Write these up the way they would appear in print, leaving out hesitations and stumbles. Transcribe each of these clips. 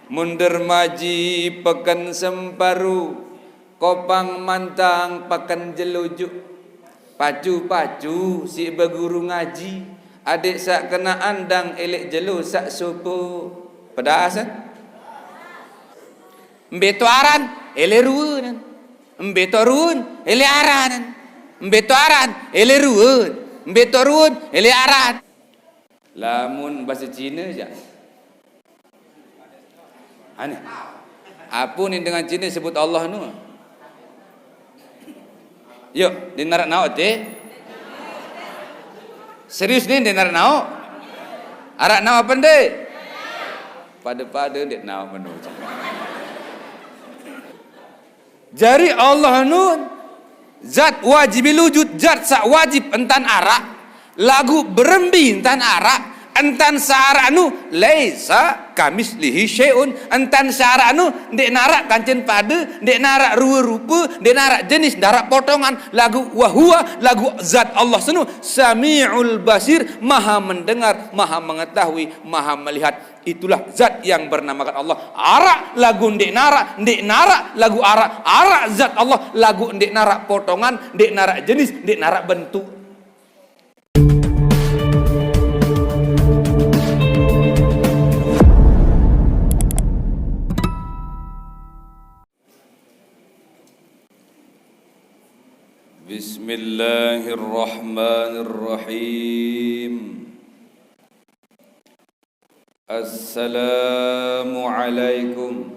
Mundur maji pekan semparu, kopang mantang pekan jelujuk. Pacu-pacu si berguru ngaji, adik sak kena andang elek jelu sak supu. Pedas kan? Mbeto aran ele ruun. Mbeto ruun ele aran. Mbeto aran ele ruun. Mbeto ruun ele aran. Lamun bahasa Cina aja. Aneh. Apa ni dengan Cina sebut Allah nu? Yuk, di narak nao te. Serius ni di narak nao? Arak nao apa ndek? Pada-pada dek nao menu. Jari Allah nun zat wajibil wujud, zat sak wajib entan arak, lagu berembi entan arak, entan sa'ara nu laisa kamislihi syai'un, entan sa'ara nu ndek narak kancen pada, ndek narak rupa-rupa, ndek narak jenis, narak potongan, lagu wahua, lagu zat Allah senu sami'ul basir, maha mendengar, maha mengetahui, maha melihat. Itulah zat yang bernamakan Allah. Arak lagu ndek narak lagu arak zat Allah, lagu ndek narak potongan, ndek narak jenis, ndek narak bentuk. Bismillahirrahmanirrahim. Assalamualaikum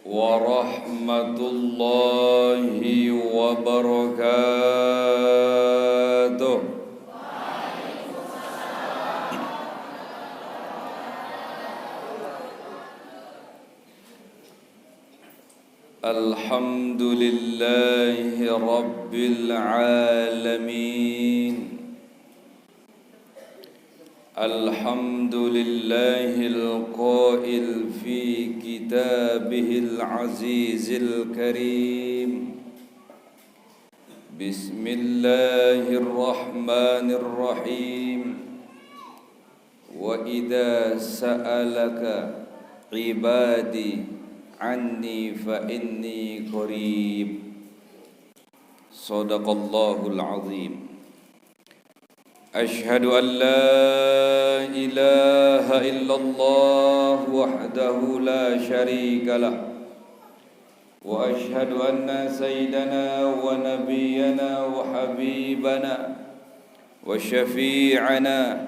warahmatullahi wabarakatuh. Alhamdulillahi rabbil alamin. Alhamdulillahil qail fi kitabihil azizil karim. Bismillahirrahmanirrahim. Wa idza sa'alaka ibadi anni fa inni qarib. Shadaqallahul azim. Ashhadu an la ilaha illallah wahdahu la syarika lah, wa ashhadu anna sayyidana wa nabiyyana wa habibana wa syafi'ana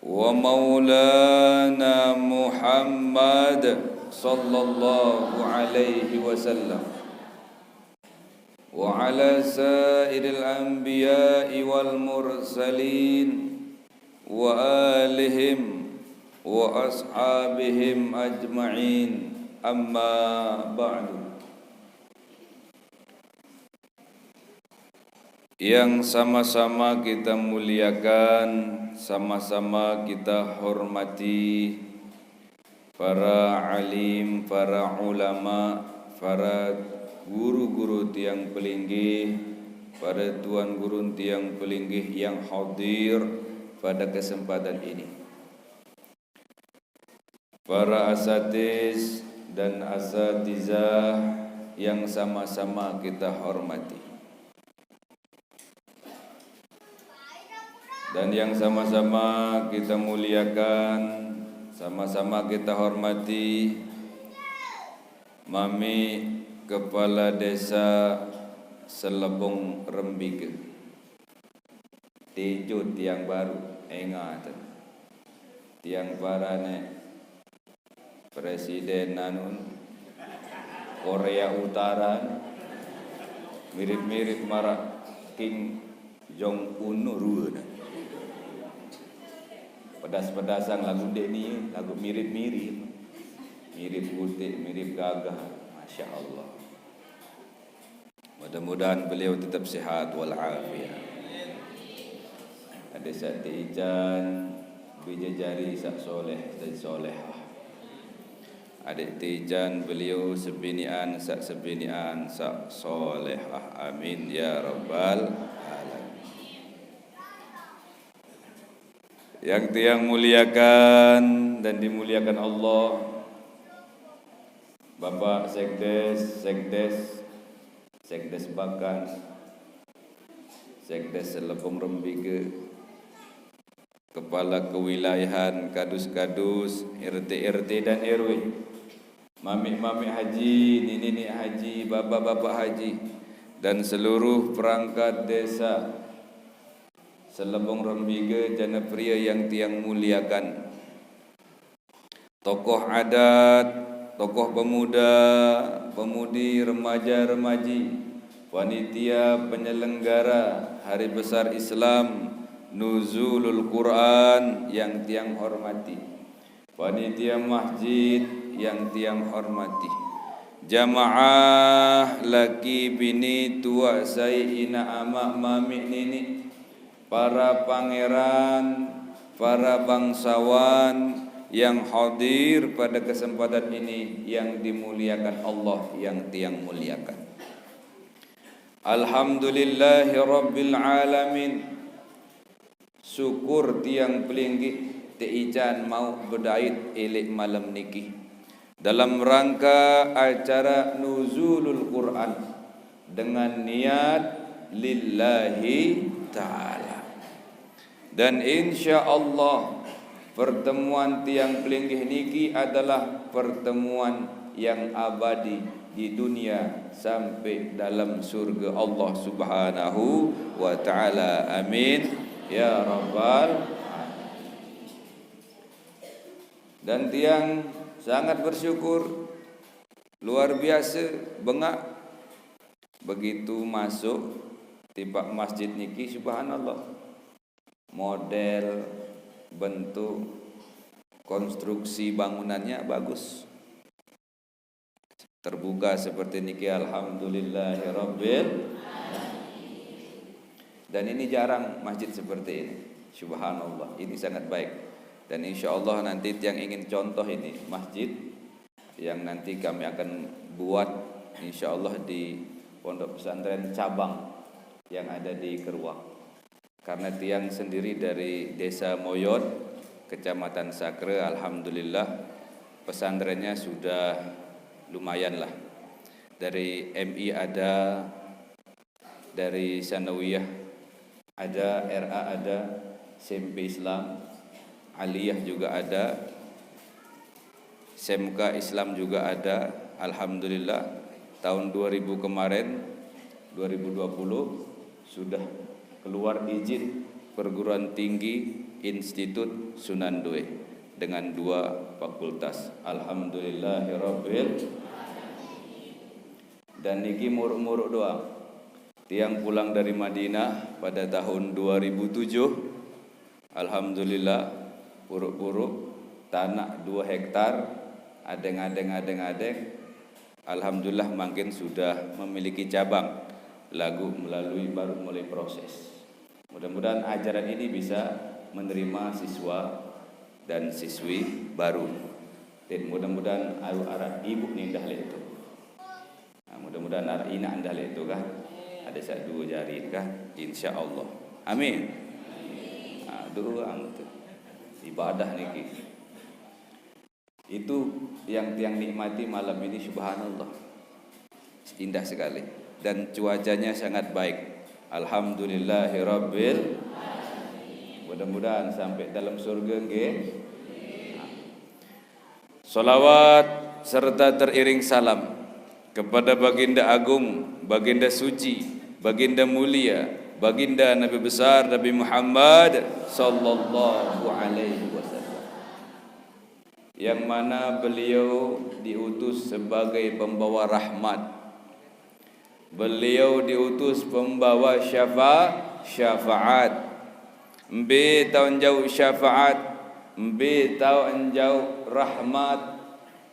wa maulana Muhammad sallallahu alaihi wasallam wa ala sairil anbiya'i wal mursalin wa alihim wa ashabihim ajma'in, amma ba'du. Yang sama-sama kita muliakan, sama-sama kita hormati para alim, para ulama, para guru-guru tiang pelinggih, para tuan guru tiang pelinggih yang hadir pada kesempatan ini, para asatiz dan asatizah yang sama-sama kita hormati, dan yang sama-sama kita muliakan, sama-sama kita hormati Mami Kepala Desa Selebong Rembige, Tejo tiang baru, engatan tiang parane Presiden nanun Korea Utara, mirip-mirip marah Kim Jong Un ruan. Pedas-pedasan lagu Deni, lagu mirip-mirip, mirip putih, mirip gagah, masya Allah. Mudah-mudahan beliau tetap sehat walafiat. Ada satu ijan bijajari sak soleh dan solehah. Adik tijan beliau sebinian sak sebinian sak solehah. Amin ya rabbal alamin. Yang tiang muliakan dan dimuliakan Allah, Bapak Sekdes Bakan, Sekdes Selebong Rembige, Kepala Kewilayahan, Kadus-kadus, RT dan RW, Mami haji, nini haji, bapak haji, dan seluruh perangkat desa Selebong Rembige, jana pria yang tiang muliakan, tokoh adat, tokoh pemuda, pemudi, remaja-remaji, panitia penyelenggara Hari Besar Islam Nuzulul Quran yang tiang hormati, panitia masjid yang tiang hormati, jamaah laki bini tua saya ina amak mami nini, para pangeran, para bangsawan yang hadir pada kesempatan ini yang dimuliakan Allah yang tiang muliakan. Alhamdulillahi Rabbil Alamin. Syukur tiang pelinggi teican mau berdait elik malam niki dalam rangka acara Nuzulul Quran dengan niat lillahi ta'ala. Dan insya Allah pertemuan tiang pelinggih niki adalah pertemuan yang abadi di dunia sampai dalam surga Allah Subhanahu wa ta'ala. Amin ya rabbal alamin. Dan tiang sangat bersyukur luar biasa bengak begitu masuk tiba masjid niki, subhanallah, model, bentuk, konstruksi bangunannya bagus, terbuka seperti niki, alhamdulillahirabbil. Dan ini jarang masjid seperti ini, subhanallah, ini sangat baik. Dan insya Allah nanti yang ingin contoh ini masjid yang nanti kami akan buat insya Allah di pondok pesantren cabang yang ada di Keruang. Karena tiang sendiri dari desa Moyot, kecamatan Sakre, alhamdulillah pesantrennya sudah lumayan lah. Dari MI ada, dari Sanawiyah ada, RA ada, SMP Islam, Aliyah juga ada, SMK Islam juga ada. Alhamdulillah tahun 2000 kemarin 2020 sudah keluar izin perguruan tinggi Institut Sunan Due dengan 2 fakultas. Alhamdulillahirabbil. Dan niki muruk-muruk doang. Tiang pulang dari Madinah pada tahun 2007. Alhamdulillah puruk-puruk tanah 2 hektar, adeng. Alhamdulillah makin sudah memiliki cabang. Lagu melalui baru mulai proses. Mudah-mudahan ajaran ini bisa menerima siswa dan siswi baru. Dan mudah-mudahan arah ibu nindah itu. Nah, mudah-mudahan arah ina andah itu kan. Ada saya 2 jari kan, insya Allah. Amin. Nah, doang ibadah niki. Itu yang tiang nikmati malam ini, subhanallah. Indah sekali dan cuacanya sangat baik. Alhamdulillahirabbil. Mudah-mudahan sampai dalam surga nggih. Salawat serta teriring salam kepada baginda agung, baginda suci, baginda mulia, baginda Nabi besar Nabi Muhammad sallallahu alaihi wasallam, yang mana beliau diutus sebagai pembawa rahmat. Beliau diutus pembawa syafaat. Mbe tahun jauh syafaat, mbe tahun jauh rahmat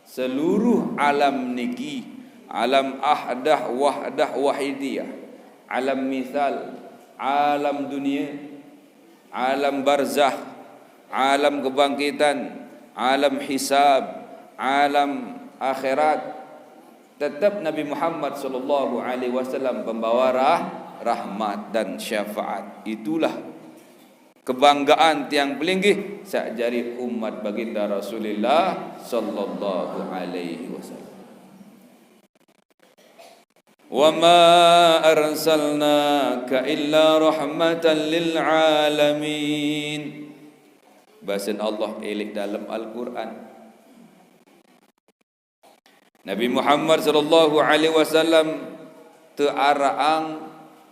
seluruh alam niki, alam ahdah wahdah wahidiyah, alam misal, alam dunia, alam barzakh, alam kebangkitan, alam hisab, alam akhirat. Tetap Nabi Muhammad sallallahu alaihi wasallam pembawa rahmat dan syafaat. Itulah kebanggaan tiang pelinggih sakjari umat baginda Rasulullah sallallahu alaihi wasallam. wa ma arsalnaka illa rahmatan lil alamin. Bahasa Allah elik dalam Al-Quran. Nabi Muhammad sallallahu alaihi wasallam teraraang,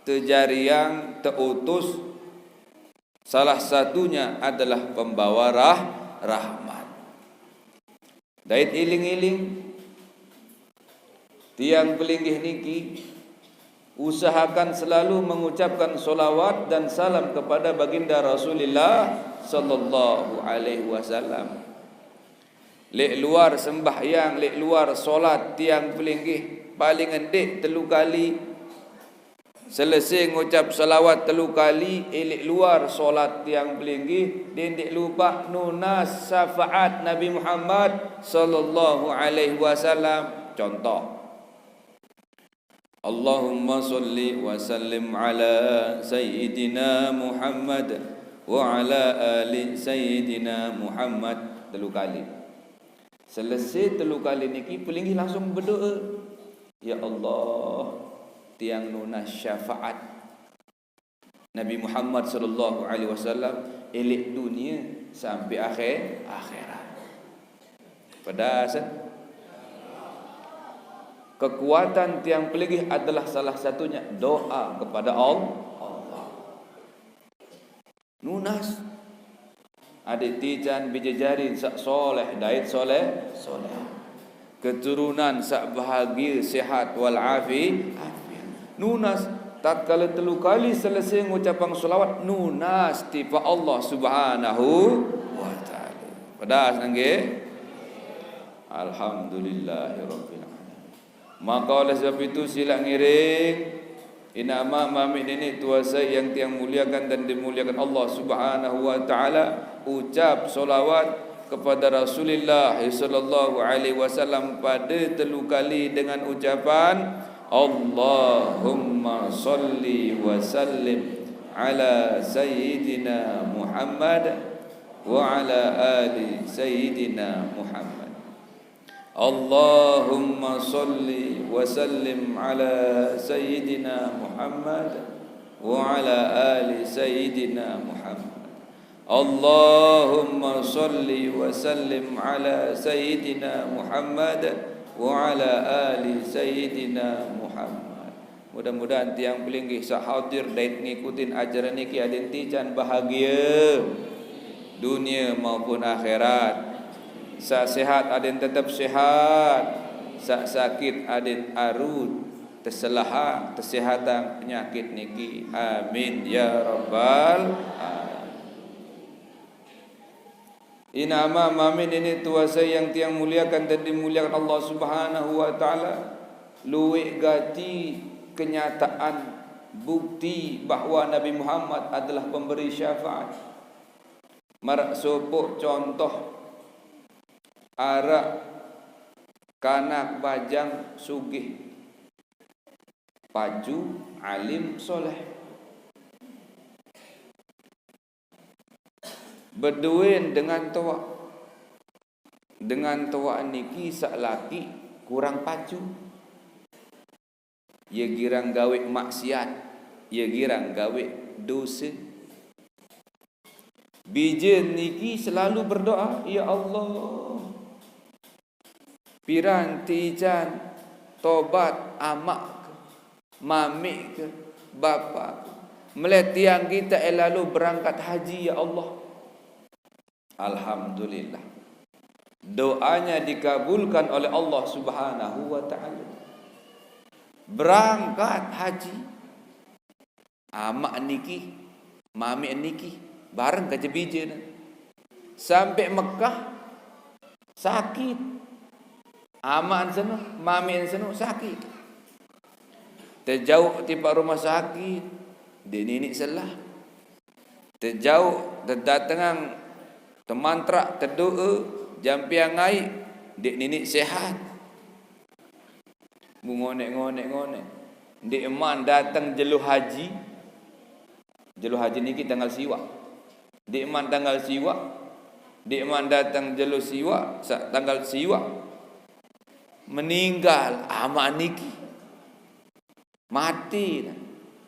terjariang, terutus, salah satunya adalah pembawa rahmat. Dait iling-iling tiang pelinggih niki usahakan selalu mengucapkan solawat dan salam kepada baginda Rasulullah sallallahu alaihi wasallam. Lek luar sembahyang, lek luar solat tiang pelinggih paling endek 3 kali. Selesai ngucap salawat 3 kali, lek luar solat tiang pelinggih, dendek lupa nunas syafaat Nabi Muhammad sallallahu alaihi wasallam. Contoh, Allahumma salli wa sallim ala sayyidina Muhammad wa ala ali sayyidina Muhammad 3 kali. Selesai 3 kali niki pelinggih langsung berdoa, ya Allah, tiang nunas syafaat Nabi Muhammad sallallahu alaihi wasallam elok dunia sampai akhirat. Pedas. Kekuatan tiang pelinggih adalah salah satunya doa kepada Allah. Nunas adik tijan bijajari sak soleh, dait soleh. Keturunan sak bahagia, sehat wal afiat. Nunas tatkala 3 kali selesai mengucapkan selawat, nunas tifa Allah Subhanahu wa taala. Pedas nangge? Alhamdulillahirabbil alamin. Maka oleh sebab itu sila ngiring inama mami nenek tua saya yang tiang muliakan dan dimuliakan Allah Subhanahu wa taala, ucap solawat kepada Rasulullah sallallahu alaihi wasallam pada 3 kali dengan ucapan Allahumma salli wa sallim ala sayyidina Muhammad wa ala ali sayyidina Muhammad. Allahumma salli wa sallim ala sayyidina Muhammad wa ala ali sayyidina Muhammad. Allahumma salli wa sallim ala sayyidina Muhammad wa ala ali sayyidina Muhammad. Mudah-mudahan tiang pelinggih sahadir dait ngikutin ajaran niki aden tijan bahagia dunia maupun akhirat. Sak sehat aden tetap sehat, sak sakit aden arut terselaha kesehatan penyakit niki. Amin ya rabbal alamin. Inama mamin ini tua saya yang tiang muliakan dan dimuliakan Allah Subhanahu wa taala, luwek gati kenyataan bukti bahawa Nabi Muhammad adalah pemberi syafaat. Marak sopok contoh arak kanak bajang sugih, paju alim soleh, berduin dengan tua. Dengan tua niki sak laki kurang paju, ia girang gawe maksiat, ia girang gawe dosa. Bijen niki selalu berdoa, ya Allah, piranti jan tobat amak ke, mami ke, bapa ke, meletiang kita lalu berangkat haji, ya Allah. Alhamdulillah, doanya dikabulkan oleh Allah Subhanahu wa taala. Berangkat haji, amak niki, mami niki bareng ke jebije sampai Mekah sakit. Amak sana, mami sana sakit. Terjauh tiba rumah sakit, dia nenek selah. Terjauh terdatangan temantrak terdoa jampiang ngai, dia nenek sehat. Ngonek. Dia eman datang jeluh haji. Jeluh haji ni kita tanggal siwa. Dia eman tanggal siwa. Dia eman datang jeluh siwa, tanggal siwa. Meninggal amak niki. Mati dah.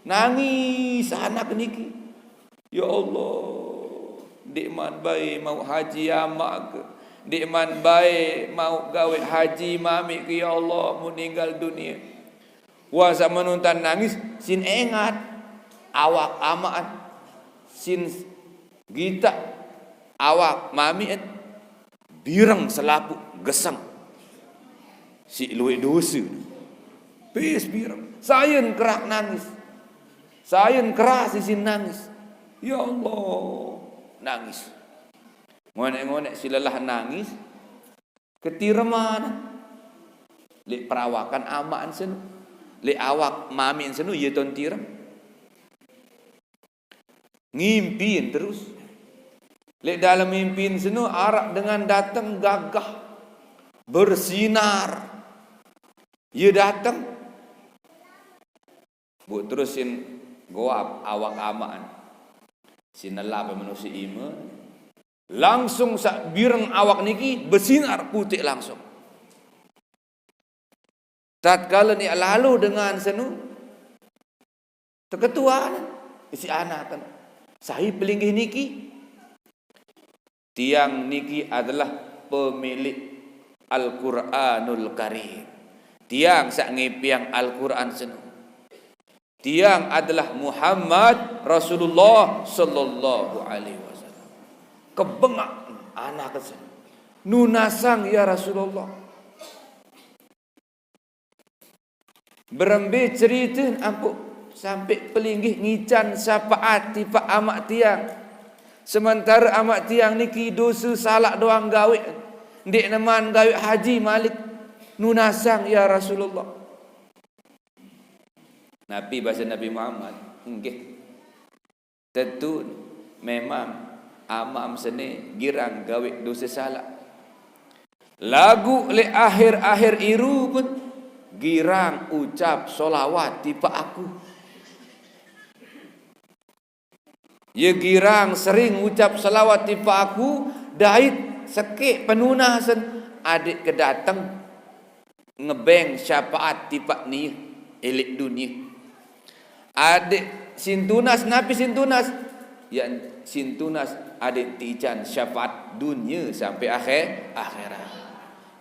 Nangis anak niki. Ya Allah, dik man baik mau haji amak ke, dik man baik mau gawe haji mami ke, ya Allah meninggal dunia. Wah sama nonton nangis sin ingat awak amaan sin gita awak mami birang selapuk gesang si luwe dosa pes birang sayen kerak nangis sayen keras sin nangis. Ya Allah, nangis. Ngonek-ngonek silalah nangis. Ketiraman. Lek perawakan amaan senu. Lek awak mamin senu ye ton tiram. Ngimpiin terus. Lek dalam mimpiin senu arak dengan datang gagah bersinar. Ye datang. Bu terusin goap awak amaan. Sinalap manusia iman langsung sak bireng awak niki bersinar putih langsung. Tatkala ni lalu dengan senu terketuaan isi anak kan sahih pelinggih niki tiang niki adalah pemilik Al-Quranul Karim, tiang sak ngepiang Al-Quran senu. Tiang adalah Muhammad Rasulullah sallallahu alaihi wasallam. Kebengak anak kesan. Nunasang ya Rasulullah. Berembe cerita ampuk sampai pelinggih ngican syafaat tipa amak tiang. Sementara amak tiang niki dosa salak doang gawe. Ndik neman gawe haji malik. Nunasang ya Rasulullah. Nabi bahasa Nabi Muhammad, nggih. Tentu memang amam sene girang gawe dosa salah. Lagu le akhir-akhir iru pun girang ucap solawat tipe aku. Ye girang sering ucap solawat tipe aku, dait sekek penunasan adik kedatang ngebeng syafaat tipe ni elik dunia. Adik sintunas napi sintunas yang sintunas adik tijan syafaat dunia sampai akhirat.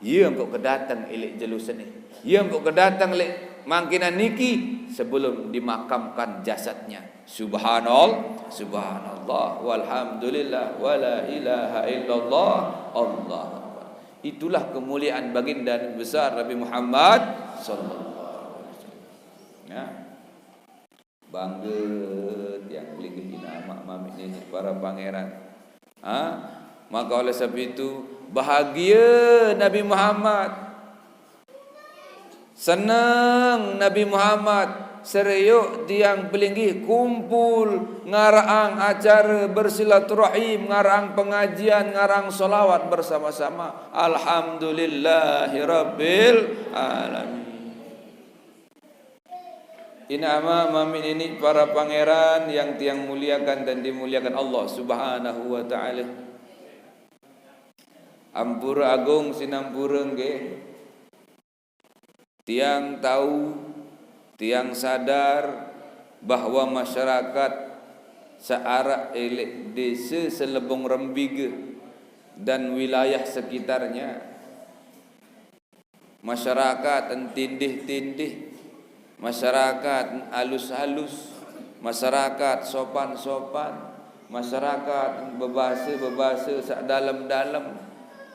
Ia engkau kedatang elek jelusan ni. Ia engkau kedatang elek mangkinan niki sebelum dimakamkan jasadnya. Subhanallah, subhanallah, walhamdulillah, wala ilaha illallah, Allah akbar. Itulah kemuliaan baginda besar Nabi Muhammad sallallahu alaihi wasallam. Ya. Bangga yang boleh nama mami nenek para pangeran. Maka oleh sebab itu bahagia Nabi Muhammad, senang Nabi Muhammad, seriuk tiang pelinggih kumpul ngarang acara bersilaturahim, ngarang pengajian, ngarang solawat bersama-sama. Alhamdulillahirabbil alamin. Inama mamin ini para pangeran yang tiang muliakan dan dimuliakan Allah Subhanahu wa taala. Ampura agung sinampura nggih. Tiang tahu, tiang sadar bahwa masyarakat searah elek desa Selebong Rembiga dan wilayah sekitarnya, masyarakat tindih-tindih, masyarakat halus-halus, masyarakat sopan-sopan, masyarakat berbahasa sak dalam-dalam,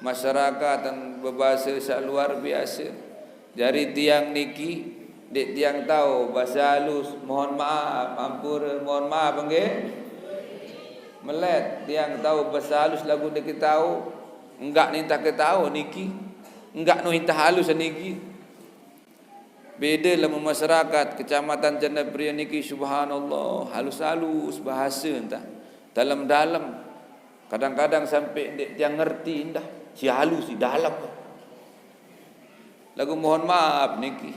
masyarakat berbahasa sak luar biasa. Jadi tiang niki, dek tiang tahu bahasa halus, mohon maaf, ampura, mohon maaf nggih. Melet tiang tahu bahasa halus lagu dek tahu, enggak ninta ke tahu niki, enggak no hinta halus niki. Beda dalam masyarakat kecamatan Jandapria niki subhanallah halus-halus bahasa entah dalam-dalam, kadang-kadang sampai dek tiang ngerti indah si halus si dalam lagu mohon maaf niki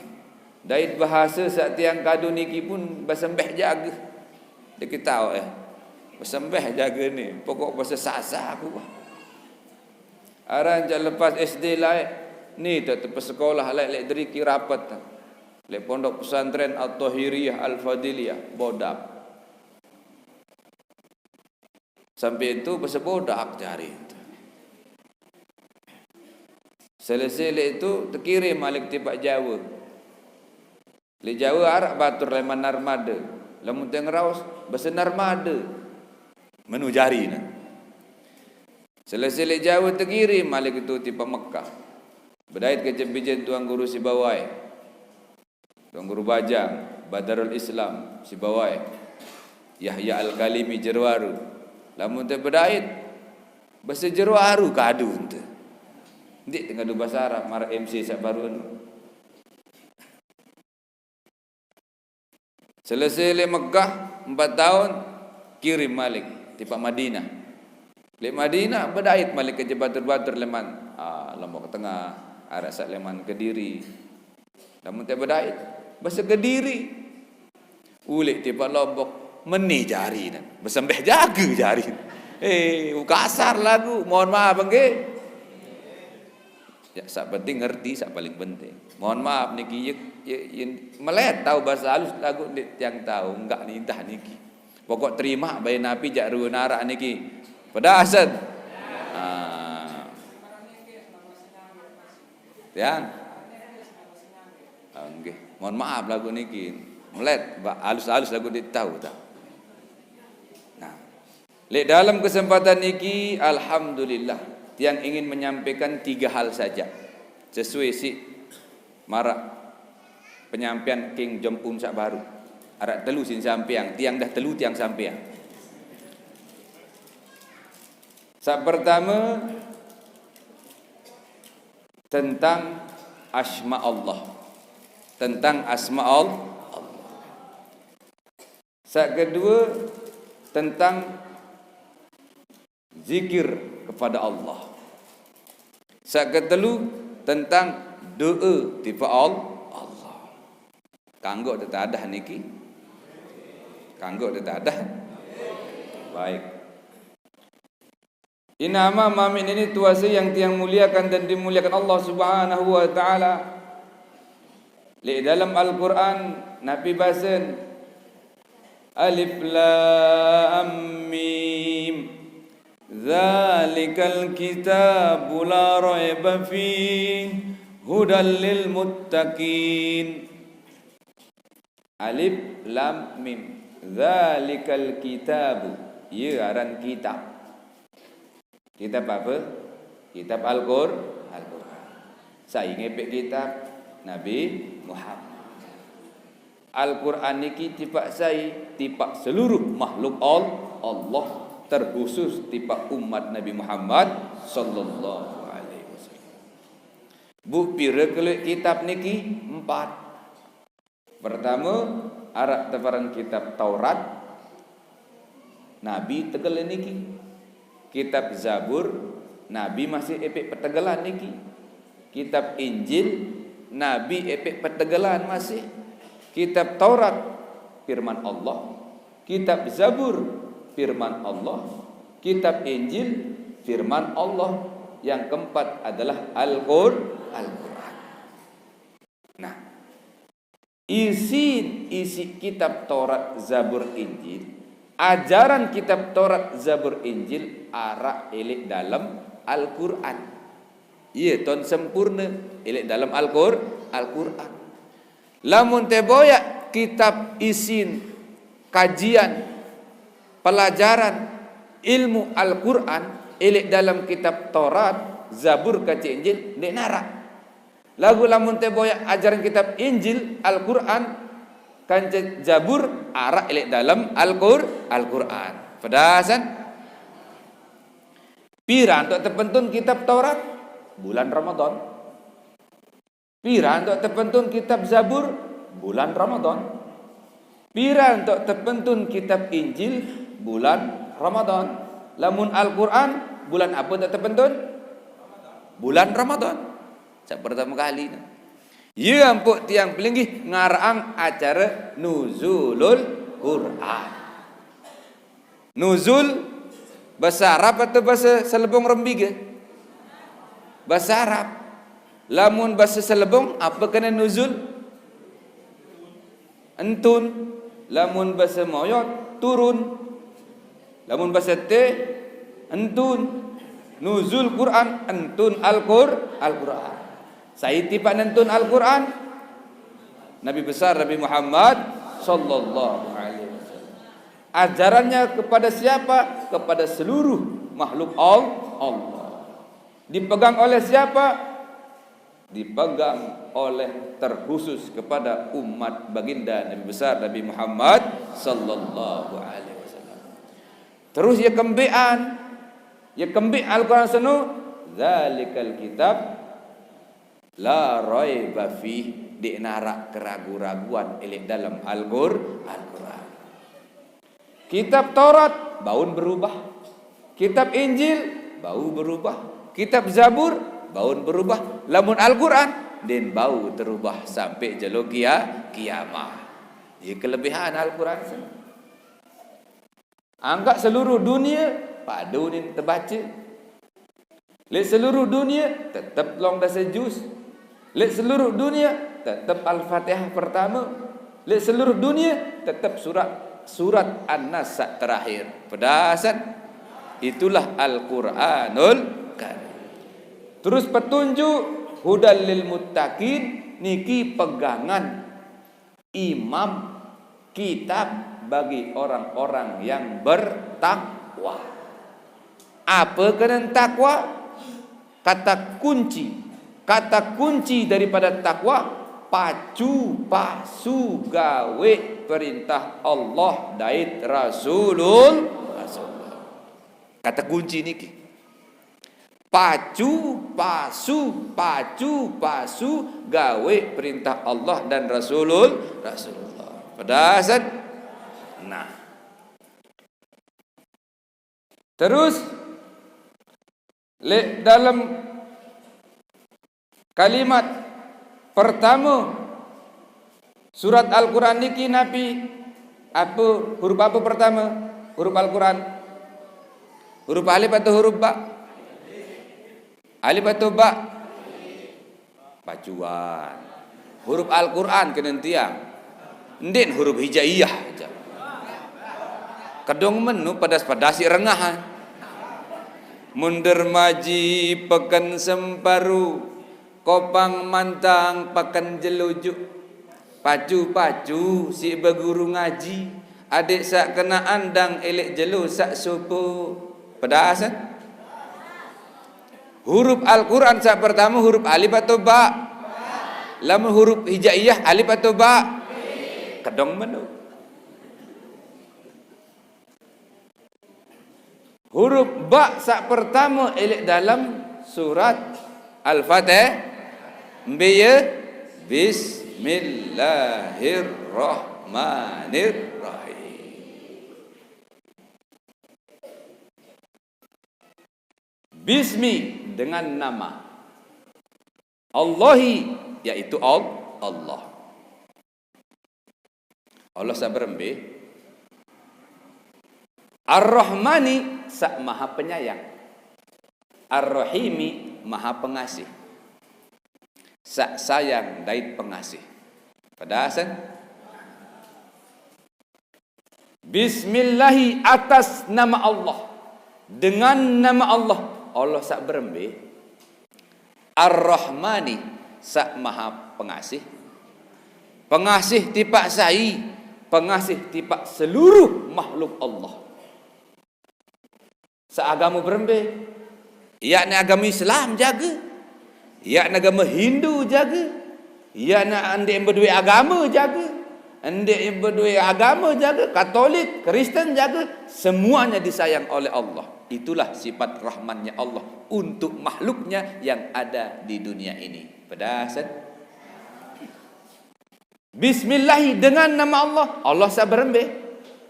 dait bahasa saat tiang kadu niki pun bersembah jaga dek tahu bersembah jaga ni pokok bahasa sasa aku aran lepas SD lah ni tak tepat sekolah lek dari kirapat Le pondok pesantren At-Tahiriyah Al-Fadiliyah bodak. Sampai itu bersepodak cari itu. Selesai itu terkirim malik tipak Jawa. Le Jawa arak batur leman narmada. Lamun teng raus bahasa narmada. Menu jari na. Selesai le Jawa terkirim malik itu tipak Mekah. Berdait ke Jembijen Tuan Guru Sibawai. Tuan Guru Bajang, Badarul Islam Sibawai. Yahya Al-Kalimi Jerwaru. Lamun teh berdait bahasa Jerwaru kadu ente. Ndik tengah du bahasa Arab mar MC sak barun. Selesai le Mekah 4 tahun kirim malik tipak Madinah. Le Madinah berdait malik ke batur-batur leman Lombok Tengah, arah sak leman Kediri. Lamun teh berdait bahasa Kediri. Ulik tipak Lombok meni jari nan. Besembeh jaga jari. Kasar lagu. Mohon maaf nggih. Ya, sak penting ngerti, sak paling penting. Mohon maaf niki melet tahu bahasa halus lagu yang tahu enggak nih dah niki. Pokok terima bayi napi jak ruwe narak niki. Pedasan. Yang nggih. Mohon maaf lagu niki. Melet halus-halus lagu tahu tak. Nah, lek dalam kesempatan niki alhamdulillah yang ingin menyampaikan 3 hal saja sesuai si marak penyampaian King Jong Un sak baru arak telu sin sampeang tiang dah telu tiang sampeang. Sak pertama tentang asma Allah, tentang asma Allah. Sak kedua tentang zikir kepada Allah. Sak ketelu tentang doa tipa Allah. Kanggo tak ada niki. Kanggo tak ada. Baik. Inama mamin ini tuasa yang tiang muliakan dan dimuliakan Allah Subhanahu wa taala. Di dalam Al-Quran Nabi bahasan Alif Lam Mim Zalikal kitabu la raiba fihi hudal lil muttaqin. Alif Lam Mim Zalikal kitabu. Ya aran kitab. Kitab apa? Kitab Al-Quran. Saya ngepek kitab Nabi Muhammad. Al-Quran niki tipak saya, tipak seluruh makhluk Allah, terkhusus tipak umat Nabi Muhammad sallallahu alaihi wasallam. Bu pira kelek kitab niki 4. Pertama, arak tebaran kitab Taurat. Nabi tegel niki. Kitab Zabur, Nabi masih epek petegelan niki. Kitab Injil, Nabi epek petegelan masih. Kitab Taurat, firman Allah. Kitab Zabur, firman Allah. Kitab Injil, firman Allah. Yang keempat adalah Al-Quran. Nah, isi kitab Taurat, Zabur, Injil, ajaran kitab Taurat, Zabur, Injil arak elik dalam Al-Quran. Iya, ton sempurna elik dalam Al-Quran. Lamun teboyak kitab isin kajian pelajaran ilmu Al-Quran elik dalam kitab Taurat, Zabur, kaci Injil nek narak. Lagu lamun teboyak ajaran kitab Injil, Al-Quran, kanca Zabur arak elik dalam Al-Quran. Pedasan. Pira untuk terpentun kitab Taurat bulan Ramadan. Pira untuk terpentun kitab Zabur bulan Ramadan. Pira untuk terpentun kitab Injil bulan Ramadan. Lamun Al-Quran bulan apa untuk terpentun? Bulan Ramadan. Saya pertama kali. Ya ampuk tiang pelinggih ngarang acara Nuzulul Quran. Nuzul bahasa Arab atau bahasa Selebong Rembige? Bahasa Arab. Lamun bahasa Selebong apa kena nuzul? entun. Lamun bahasa moyot turun. Lamun bahasa te entun. Nuzul Quran entun Al-Quran. Saya tipak entun Al-Quran. Nabi besar Nabi Muhammad sallallahu alaihi wasallam. Ajarannya kepada siapa? Kepada seluruh makhluk Allah. Dipegang oleh siapa? Dipegang oleh terkhusus kepada umat baginda Nabi besar Nabi Muhammad sallallahu alaihi wasallam. Terus ya kembi Al-Quran sunu zalikal kitab la raiba fi, di narak keraguan-raguan elek dalam Al-Quran. Kitab Taurat baun berubah, kitab Injil bau berubah, kitab Zabur baun berubah, lamun Al-Quran den bau terubah sampai jelo kiamah. Ia kelebihan Al-Quran. Anggap seluruh dunia padu ni terbaca. Lek seluruh dunia tetap long dah sejus. Lek seluruh dunia tetap Al-Fatihah pertama. Lek seluruh dunia tetap surat An-Nas terakhir. Pedasan itulah Al-Quranul Karim. Terus petunjuk hudal lil muttaqin, niki pegangan imam kitab bagi orang-orang yang bertakwa. Apa kena takwa? Kata kunci daripada takwa pacu pasu gawe perintah Allah dait Rasulul. Kata kunci niki. Pacu pasu gawe perintah Allah dan Rasulullah. Pedasan. Nah. Terus dalam kalimat pertama surat Al-Quran niki Nabi huruf apa pertama? Huruf Al-Quran. Huruf alif atau huruf ba? Alif atau ba? Pacuan. Huruf Al-Quran kena tiang. Ndin huruf hijaiyah aja. Kedong menu padas-padasi rengahan. Mundur maji pekan semparu, kopang mantang pakan jelujuk. Pacu-pacu si beguru ngaji, adik sak kena andang elek jelu sak supu. Pedasan. Huruf Al-Quran sak pertama huruf alif atau ba? Lamun huruf hijaiyah alif atau ba? Kedong menu. Huruf ba sak pertama elek dalam surat Al-Fatihah. Mbiya Bismillahirrahmanirrahim. Bismi dengan nama Allahi, yaitu Allah. Allah sabarembe. Ar-Rahmani sak maha penyayang. Ar-Rahimi maha pengasih. Sak sayang dait pengasih. Pedasan. Bismillahi atas nama Allah. Dengan nama Allah. Allah sak berembe. Ar-Rahmani sak maha pengasih. Pengasih tipak sai. Pengasih tipak seluruh makhluk Allah. Seagama berembe, yakni agama Islam jaga, yakni agama Hindu jaga, yakni ande berdua agama jaga, ande berdua agama jaga, Katolik, Kristen jaga, semuanya disayang oleh Allah. Itulah sifat rahmannya Allah untuk makhluknya yang ada di dunia ini. Pedasan. Bismillahi dengan nama Allah. Allah sabarembe.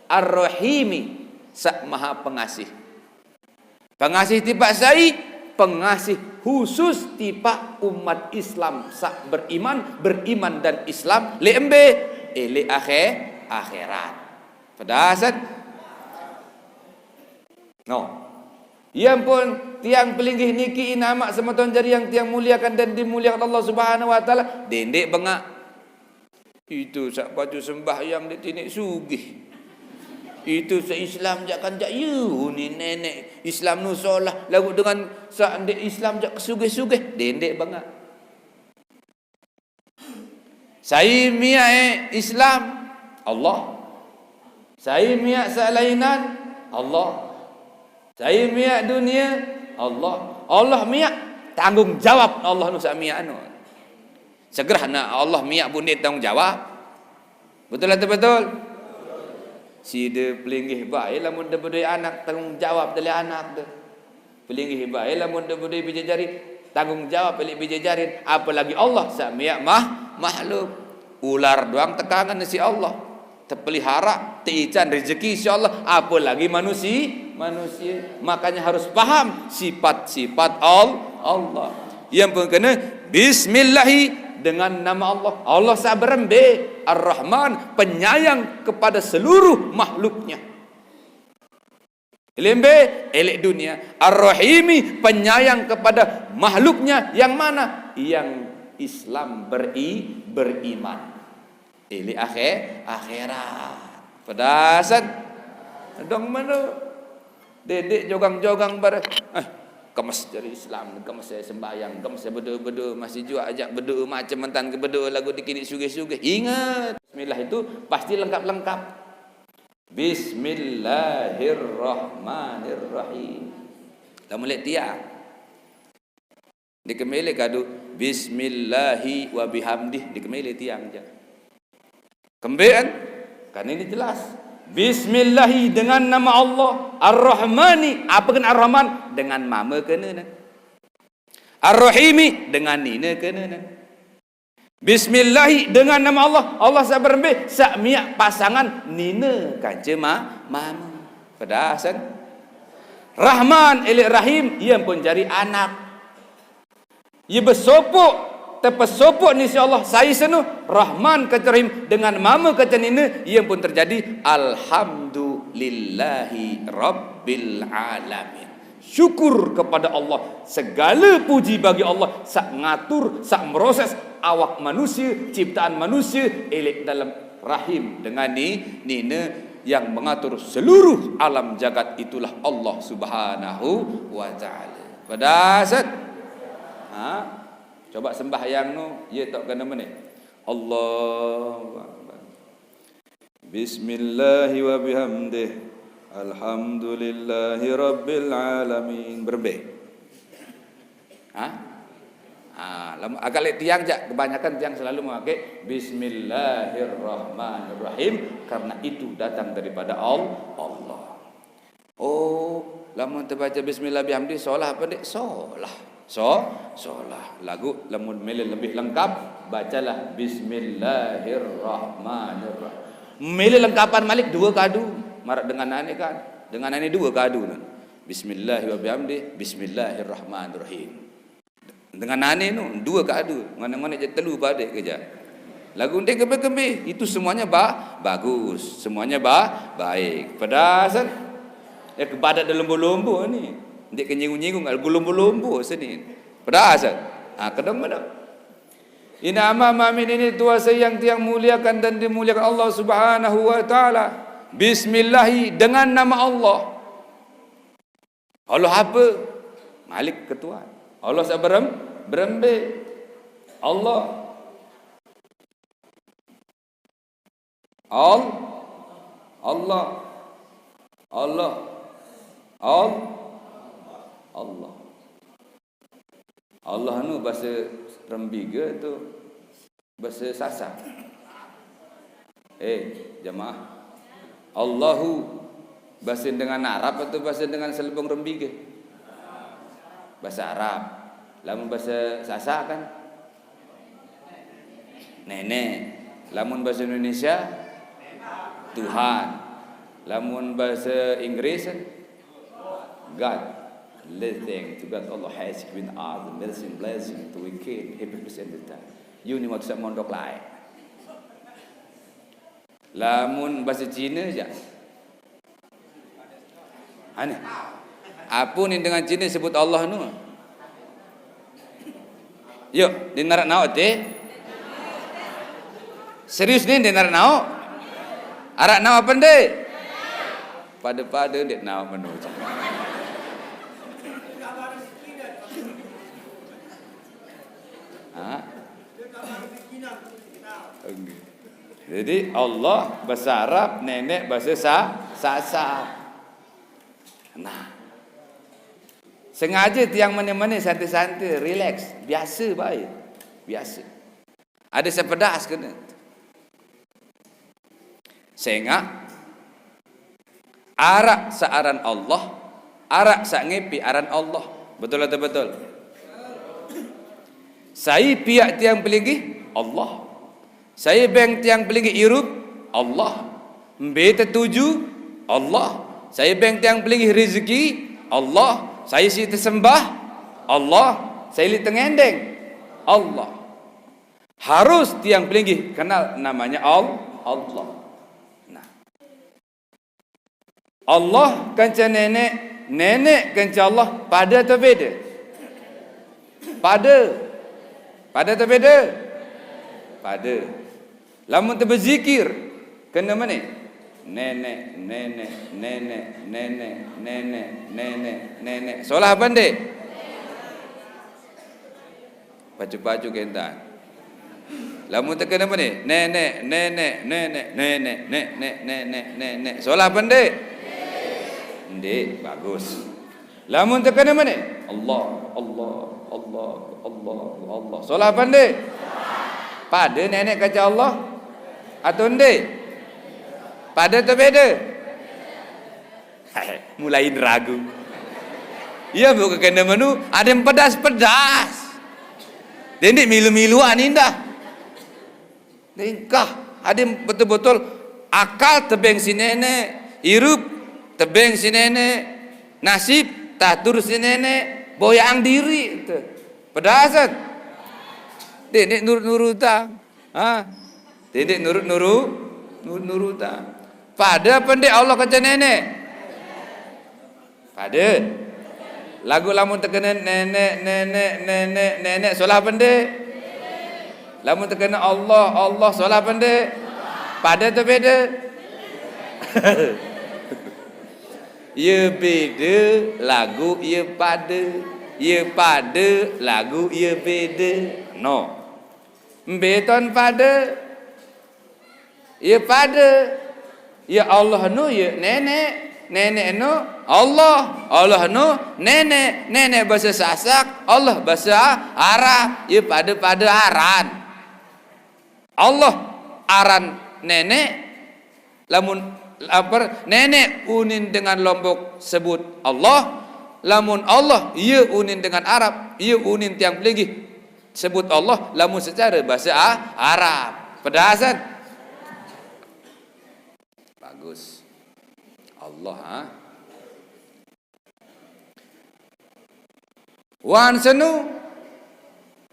Ar-Rahimi sak maha pengasih. Pengasih tipak sai, pengasih khusus tipak umat Islam sak beriman dan Islam lembe ele akhirat. Pedasan. No. Yang pun tiang pelinggih niki inamak semeton jari yang tiang muliakan dan dimuliakan Allah Subhanahu wa taala, dendek bengak. Itu sak baju sembahyang di tinik sugih. Itu se-Islam jak kan jak you ni nenek Islam nu solah lagu dengan sak dek Islam jak sugih-sugih dendek banget. Saya miak Islam Allah. Saya miak salainan Allah. Saya miak dunia Allah. Allah miak tanggung jawab Allah nu sak miak anu. Segera nak Allah miak bundit tanggung jawab. Betul atau betul? Si dia pelinggih baik lamun dia berdua anak tanggung jawab dari anak dia. Pelinggih baik lamun dia berdua bija jari tanggung jawab balik bija jari. Apalagi Allah sak miak makhluk. Ular doang tekangan si Allah. Terpelihara, teican rezeki si Allah. Apalagi manusia. Makanya harus paham sifat-sifat Allah. Yang pun kena bismillahi dengan nama Allah. Allah sabarembe Ar-Rahman, penyayang kepada seluruh makhluknya. Lembe elek dunia. Ar-Rahimi, penyayang kepada makhluknya yang mana? Yang Islam beriman. Elek akhirat. Pedasan. Dong mana? Dedek jogang-jogang bar. Kemas dari Islam, kemas saya sembahyang, kemas saya berdoa, masih juga ajak berdoa macam mentan ke berdoa lagu dikini sugih-sugih. Ingat, bismillah itu pasti lengkap-lengkap. Bismillahirrahmanirrahim. Kita mulai tiang. Dikemele kadu bismillahi wa bihamdih, dikemele tiang aja. Kembean kan ini jelas. Bismillahi dengan nama Allah. Ar-Rahmani, apa kan Ar-Rahman? Dengan mama kena. Ar-Rahimi dengan nina kena. Bismillahi dengan nama Allah. Allah sabar be sak miak pasangan nina kanca mama. Pedasan. Rahman elek Rahim, ia pun jari anak. Ia bersopok terpesopok ni si Allah saya senu Rahman kata Rahim dengan mama kata nina ia pun terjadi alhamdulillahi rabbil alamin. Syukur kepada Allah, segala puji bagi Allah sak ngatur sak meroses awak manusia, ciptaan manusia elek dalam rahim dengan nina yang mengatur seluruh alam jagat, itulah Allah Subhanahu wa taala. Pedasat coba sembahyang nu, ye tak kena menit. Allahu akbar. Bismillahi wa bihamdih. Alhamdulillahi rabbil alamin. Berbe. Agak lek tiang jak, kebanyakan tiang selalu memakai bismillahirrahmanirrahim karena itu datang daripada Allah. Oh, lamun terbaca bismillah bihamdih solah apa dek? Solah. Solah lagu lamun mele lebih lengkap bacalah bismillahirrahmanirrahim. Mele lengkapan malik dua kadu marak dengan ane kan dengan ane dua kadu nan bismillahirrahmanirrahim bismillahirrahmanirrahim dengan ane nu dua kadu ngane-ngane je telu bade keja lagu ndek kembe-kembe itu semuanya bagus semuanya baik pedasan ya kepada dalam lombo ni ndek kenyingung-nyingung al gulumbu-lumbu sini. Pedasat. Kadang mana? Ina amama min ini tuasa yang tiang muliakan dan dimuliakan Allah Subhanahu wa taala. Bismillahi dengan nama Allah. Allah apa? Malik ketua. Allah sabaram berembe. Allah Allah nu bahasa Rembiga tu bahasa Sasak. Jemaah. Allahu bahasa dengan Arab atau bahasa dengan selebung Rembiga? Bahasa Arab. Lamun bahasa Sasak kan nenek. Lamun bahasa Indonesia Tuhan. Lamun bahasa Inggris God. Let's thank to God Allah has given us the medicine blessing to wicked hypocrites in the time. You ni maksud mondok lain. Lamun bahasa Cina je. Aneh. Apa ni dengan Cina sebut Allah nu? Yuk, di narak naut Serius ni dia nak nau? Arak nau apa ndek? Pada-pada dia nau penuh. Ha? Jadi Allah bahasa Arab, nenek bahasa Sasak. Nah, sengaja tiang mana-mana santai-santai, relax, biasa baik, biasa. Ada sepedas kena. Sehingga arak searan Allah, arak sak ngepi aran Allah. Betul atau betul? Saya pihak tiang pelinggi Allah. Saya beng tiang pelinggi irup Allah. Mbe tertuju Allah. Saya beng tiang pelinggi rezeki Allah. Saya si tersembah Allah. Saya li tengendeng Allah. Harus tiang pelinggi kenal namanya Allah. Nah, Allah kanca nenek, nenek kanca Allah, pada atau beda? Pada atau beda? Pada. Lamun terbezikir kena mana? Nenek, nenek, nenek, nenek, nenek, nenek, nenek. Solah apa ndek? Baju-baju kentan. Lamun terkena apa ni? Nenek, nenek, nenek, nenek, nenek, nenek, nenek. Solah apa ndek? Ndek, bagus. Lamun terkena mana? Allah, Allah, Allah, Allah, Allah. Solah apa ndek? Pada nenek kata Allah atau ndek? Pada atau beda? Mulai ragu. Ya bukan kena menu, ada yang pedas-pedas. Dia ni milu-miluan indah. Nikah ada yang betul-betul akal tebeng si nenek, irup tebeng si nenek, nasib tatur si nenek, boyang diri itu. Pedasan. Dia nurut-nurutan. Ha? Dia nurut-nurutan. Pada pendek Allah kata nenek. Pada. Lagu lamun terkena nenek, nenek, nenek, nenek, solah pendek. Lamun terkena Allah, Allah, solah pendek. Pada atau beda? Ya beda, lagu ya pada. Ya pada, lagu ya beda. No. Beton pada. Ya pada. Ya Allah nu ya nenek, nenek nu Allah, Allah nu nenek, nenek bahasa Sasak, Allah bahasa Arab. Ya pada aran. Allah aran nenek, lamun apa nenek unin dengan Lombok sebut Allah, lamun Allah ia unin dengan Arab, ia unin tiang peligi sebut Allah, lamun secara bahasa Arab. Pedasan. Bagus. Allah ha. Wan senu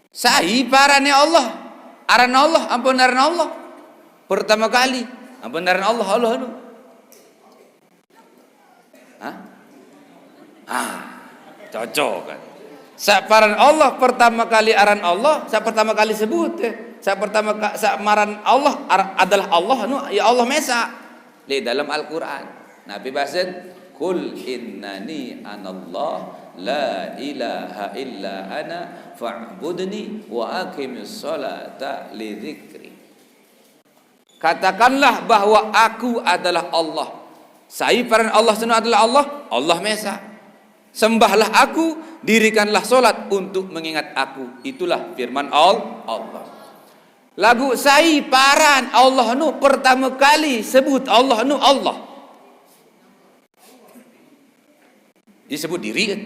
sahi parane Allah. Aran Allah, ampun aran Allah. Pertama kali, ampun aran Allah, Allah nu. Cocok kan. Saparan Allah pertama kali aran Allah, sa pertama kali sebut sa pertama sa maran Allah adalah Allah nu ya Allah Mesa. Di dalam Al-Qur'an Nabi bahasan kul innani anallah la ilaha illa ana fa'budni wa aqimis salata li dzikri. Katakanlah bahwa aku adalah Allah. Saya paran Allah sunu adalah Allah, Allah Mesa. Sembahlah aku, dirikanlah solat untuk mengingat aku. Itulah firman Allah. Lagu saya paran Allah nu pertama kali sebut Allah nu Allah. Disebut diri kan.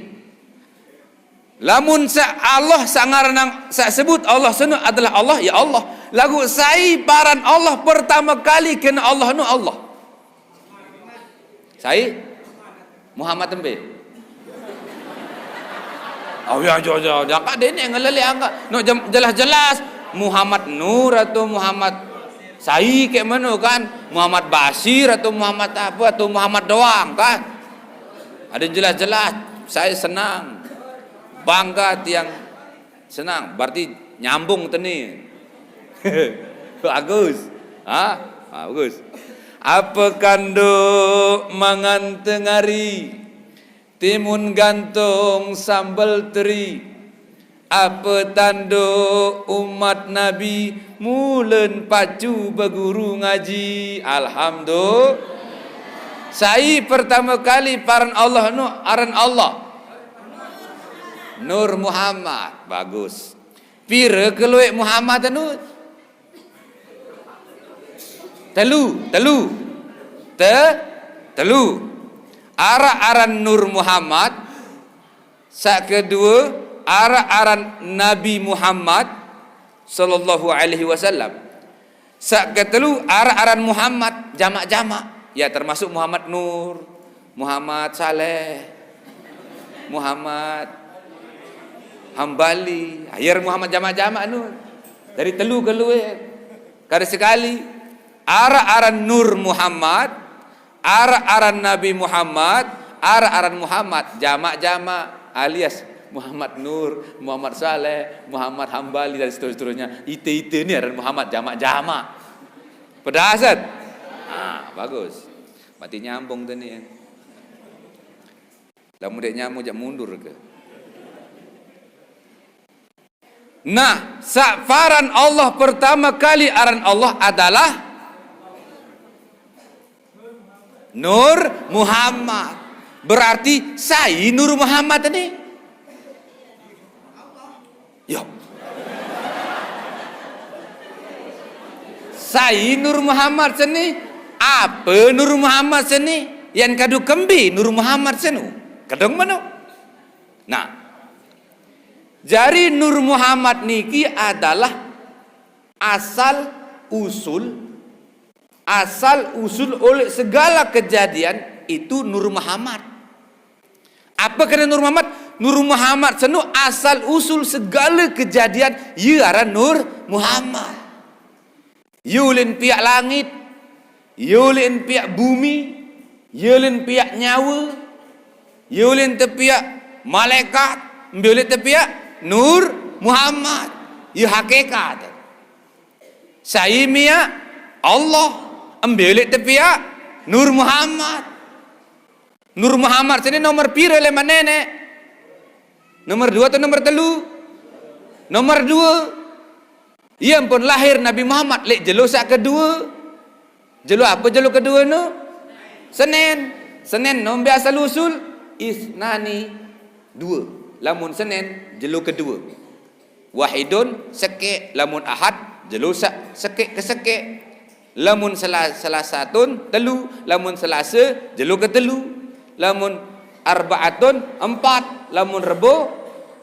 Lamun Allah sangaranang sebut Allah sunu adalah Allah ya Allah. Lagu saya paran Allah pertama kali kena Allah nu Allah. Saya Muhammad tembe. Oh ya jangan dia ni ngelele angka. No jelas-jelas Muhammad Nur atau Muhammad Sai kayak mana kan? Muhammad Basir atau Muhammad apa atau Muhammad doang kan? Ada jelas-jelas. Saya senang. Bangga tiang senang. Berarti nyambung teni. Bagus. Bagus. Apa kanduk mangan tengari, timun gantung sambal teri. Apa tanduk umat Nabi, mulen pacu berguru ngaji. Alhamdulillah. Saya pertama kali paran Allah nu aran Allah Nur Muhammad. Bagus. Pira keluik Muhammad nu? Telu. Aran Nur Muhammad. Sak kedua aran Nabi Muhammad sallallahu alaihi wasallam. Sak ketelu aran Muhammad jamak-jamak. Ya termasuk Muhammad Nur, Muhammad Saleh, Muhammad Hambali. Ayer Muhammad jamak-jamak nu. Dari telu keluar. Kada sekali aran Nur Muhammad, aran Nabi Muhammad, aran Muhammad jamak-jamak alias Muhammad Nur, Muhammad Saleh, Muhammad Hambali dan seterusnya. Ite ni aran Muhammad jamak-jamak. Pedasat. Bagus. Mati nyambung tu ni. Lah mudik nyambung jak mundur ke? Nah, safaran Allah pertama kali aran Allah adalah Nur Muhammad. Berarti saya Nur Muhammad ni. Ya. Saya Nur Muhammad seni. Apa Nur Muhammad seni? Yang kadu kembi Nur Muhammad senu. Kadang mana? Nah, jari Nur Muhammad niki adalah asal usul oleh segala kejadian itu Nur Muhammad. Apa kena Nur Muhammad? Nur Muhammad senu asal usul segala kejadian ia aran Nur Muhammad. Yulin pihak langit, yulin pihak bumi, yulin pihak nyawa, yulin tepiak malaikat, yulin tepiak Nur Muhammad. Ia hakikat. Saya miak Allah, ambil tepiak Nur Muhammad. Nur Muhammad sini nomor pira le nenek? Nomor 2 atau nomor 3? Nomor 2. Ia pun lahir Nabi Muhammad lek jelo sak kedua. Jelo apa jelo kedua no? Senin nom biasa usul isnani 2. Lamun Senin jelo kedua. Wahidun sekek, lamun Ahad jelo sak sekek ke sekek. Lamun Selasatun telu, lamun Selasa jelo ke telu. Lamun Arba'atun 4, lamun Rebo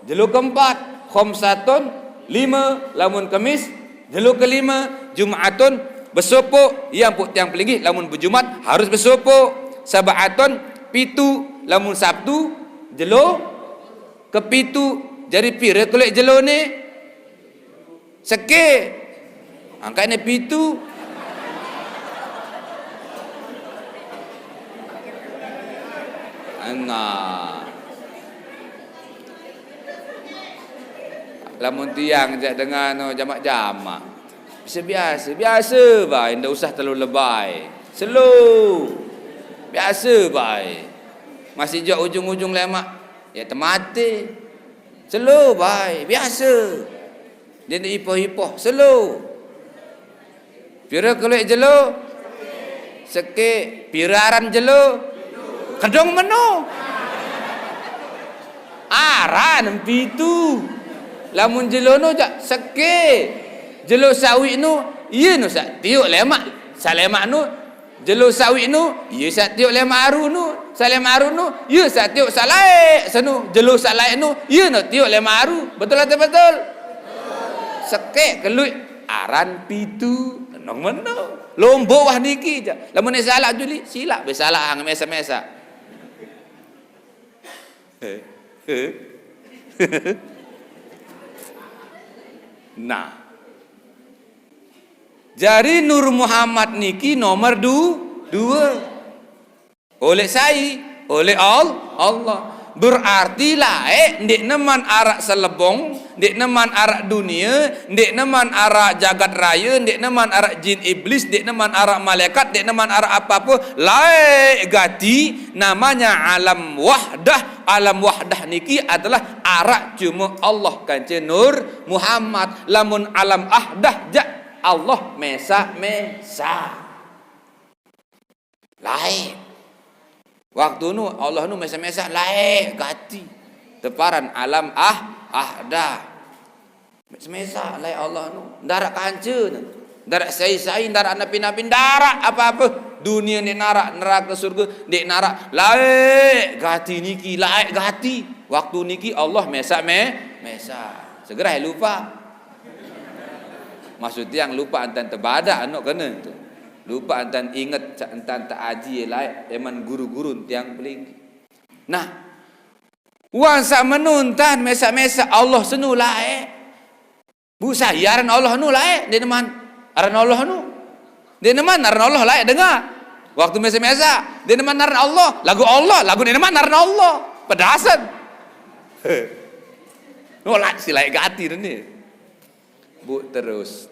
jelo ke 4. Khamsatun 5, lamun Kamis jelo ke 5. Jumatun besopo, yang tiang pelinggi lamun berjumat harus besopo. Sab'atun 7, lamun Sabtu jelo ke 7. Jadi pira kolek jelo ni? Seke. Angkat ni 7. Nah, lamun tiang jak dengan jamak-jamak biasa bai, ndak usah terlalu lebay, slow biasa bai. Masih jak ujung-ujung lemak ya temati, slow bai biasa. Dia nak ipoh-ipoh slow. Pira kolek jelo seke, piraran jelo kedong meno aran pitu. Lamun jelo no jak seke jelo sawi nu ieu nu sak tiuk lemak salemak nu jelo sawi nu ieu sak tiuk lemak aru nu salemak aru nu ieu sak tiuk salai senu jelo salai nu ieu nu tiuk lemak aru. Betul atau betul? Seke keluit aran pitu nong meno lombo wah niki je. Lamun ni salah juli silap be salah hang mesa-mesa. Nah, jari Nur Muhammad niki nomor 2 oleh saya, oleh Allah. berarti laik ndik neman arak selebong, ndik neman arak dunia, ndik neman arak jagat raya, ndik neman arak jin iblis, ndik neman arak malaikat, ndik neman arak apa-apa, laik gati namanya alam wahdah. Alam wahdah niki adalah arak cuma Allah kanca Nur Muhammad. Lamun alam ahdah jak Allah mesa laik. Waktu nu Allah nu mesa-mesa laik gati. Teparan alam ahdah. Mesa laik Allah nu. Darak kanca, darak sai-sai, darak napi-napi, darak apa-apa. Dunia ni narak, neraka surga ni narak. Laik gati niki, laik gati. Waktu niki Allah mesa. Segera lupa. Maksudnya yang lupa antan terbadak anak kena tu. Lupa antan ingat antan tak aji laik eman guru-guru tiang peling. Nah, wan sak menuntan mesa-mesa Allah senu laik. Bu sayaran Allah nu laik, dia neman aran Allah nu. Dia neman aran Allah laik dengar. Waktu mesa-mesa, dia neman aran Allah, lagu dia neman aran Allah. Pedasan. Nolak si laik gati ni. Bu terus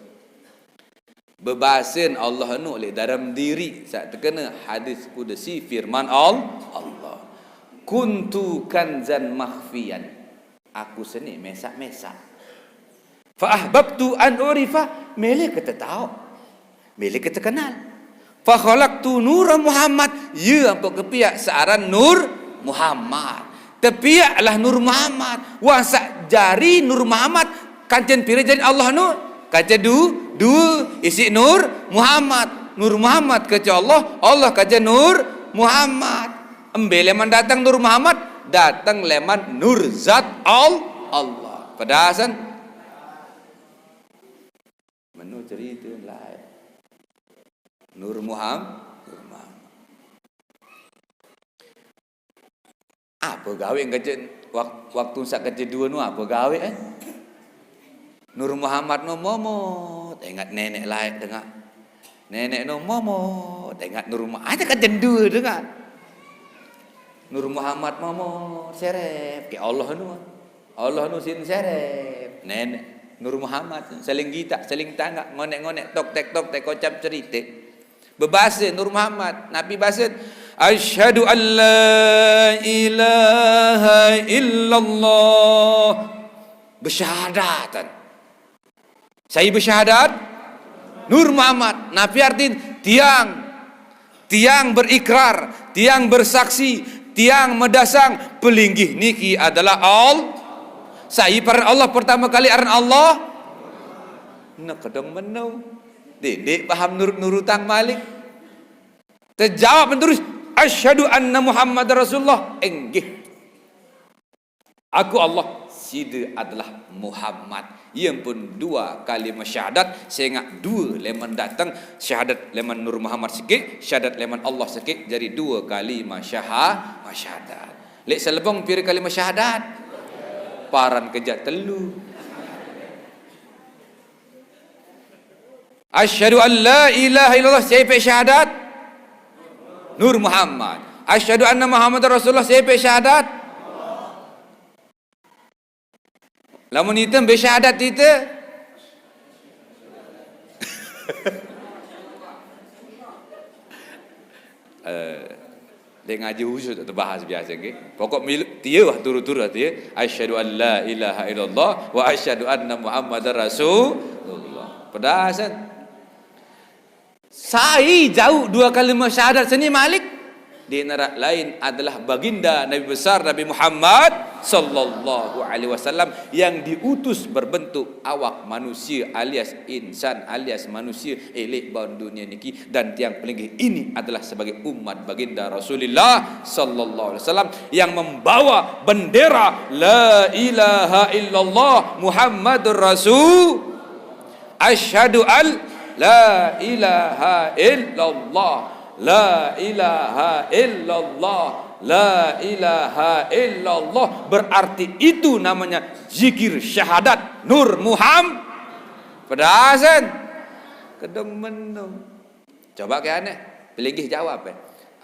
bebasin Allah nu oleh dalam diri saat terkena hadis qudsi firman Allah, kuntu kanzan makhfiyan, aku seni mesa fa ahbabtu an urifa, mele kita tahu, mele kita kenal, fa khalaqtu nur Muhammad, ye ampo kepiak searan Nur Muhammad, tepiaklah Nur Muhammad, wasa jari Nur Muhammad kancen pira jadi Allah nu kaca dua isi Nur Muhammad kaca Allah kaca Nur Muhammad. Leman datang Nur Muhammad, datang leman Nur Zat Allah. Pedasan menu cerita lain Nur Muhammad. Apa gawe kaca waktu sak kaca dua nu apa gawe Nur Muhammad no momo, ingat nenek lain dengar. Nenek no momo, ingat Nur Muhammad. Ada kan jendul dengar. Nur Muhammad momo serep ke Allah nu sin serep. Nenek Nur Muhammad saling gita, saling tangga, ngonek-ngonek, tok tek kocap cerita. Berbahasa Nur Muhammad, Nabi bahasa asyhadu an la ilaha illallah. Bersyahadatan. Saya bersyahadat Nur Muhammad. Nabi artin tiang berikrar, tiang bersaksi, tiang medasang pelinggih niki adalah Allah. Saya para Allah pertama kali aran Allah. Nak kedong menau. Dedek paham nurutang Malik. Terjawab terus asyhadu anna Muhammad Rasulullah. Enggih. Aku Allah, sida adalah Muhammad. Yang pun dua kalimah syahadat, sehingga dua leman datang syahadat leman Nur Muhammad sikit, syahadat leman Allah sikit, jadi dua kalimah syahadat. Lek selebong pira kalimah syahadat, paran kejat telu. Asyhadu an la ilaha illallah, siapa syahadat? Nur Muhammad. Asyhadu anna Muhammad Rasulullah, siapa syahadat? Lamun kita bersyahadat kita dia ngaji khusus tak terbahas biasa ke. Pokok milik dia lah turut-turut dia. Asyhadu an la ilaha illallah wa asyhadu anna Muhammadar Rasulullah. Pedasan. Sai jauh dua kalimah syahadat seni Malik. Di negara lain adalah baginda Nabi besar Nabi Muhammad sallallahu alaihi wasallam yang diutus berbentuk awak manusia alias insan alias manusia elek baun dunia niki, dan tiang pelinggih ini adalah sebagai umat baginda Rasulullah sallallahu alaihi wasallam yang membawa bendera la ilaha illallah Muhammadur Rasul. Asyhadu an la ilaha illallah, la ilaha illallah, la ilaha illallah, berarti itu namanya zikir syahadat Nur Muhammad. Pedasan kedong menung. Coba ke aneh pelinggih jawab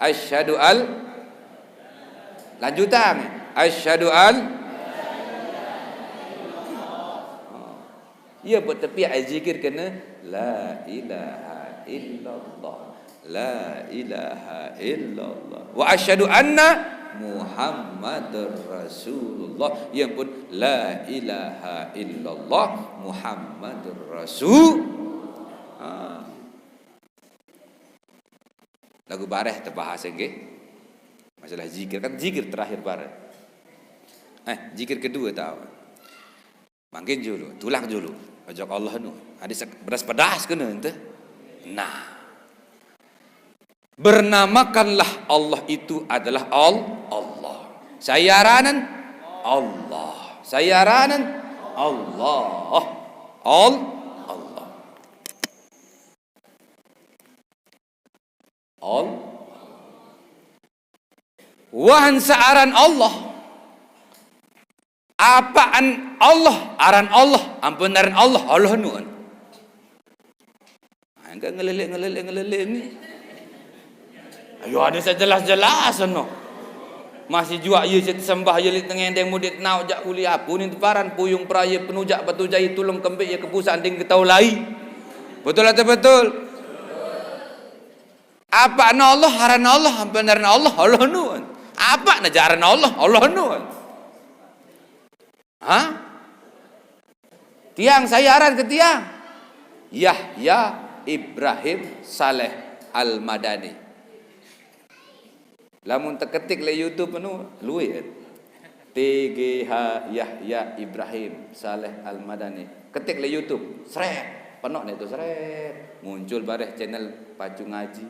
asyhadu al lanjutan Asyhadu an. Ya buat tepi zikir kena la ilaha illallah. La ilaha illallah. Wa asyhadu anna Muhammadur Rasulullah. Yang pun la ilaha illallah Muhammadur Rasul. Lagu bareh terbahas nggih. Masalah zikir kan zikir terakhir bareh. Zikir kedua tahu. Mangkin dulu, tulang dulu. Ajak Allah nu. Ada beras pedas kena ente. Nah. Bernamakanlah Allah itu adalah Allah. Sayaranan Allah. Sayaranan Allah. Allah. Wahan saaran Allah. Apaan Allah? Aran Allah. Ampunaran Allah. Allah nuan. Enggak ngelelek ni. Ayo ada sejelas-jelas no. Masih jua ye sembah ye li tengendeng mudit nau jak uli apu ni teparan puyung peraya penujak batu jai tulung kembik ye kepusan ding ketau lai. Betul atau betul? Apa na Allah, haran Allah, ampunaran Allah, Allah nuan. Apa najaran Allah, Allah nuan. Tiang sayaran ke tiang. Yahya Ibrahim Saleh Al-Madani. Lamun terketik le YouTube anu luwe. TGH Yahya Ibrahim Saleh Al-Madani. Ketik le YouTube, seret. Penok ni tu seret. Muncul bareh channel Pacu Ngaji,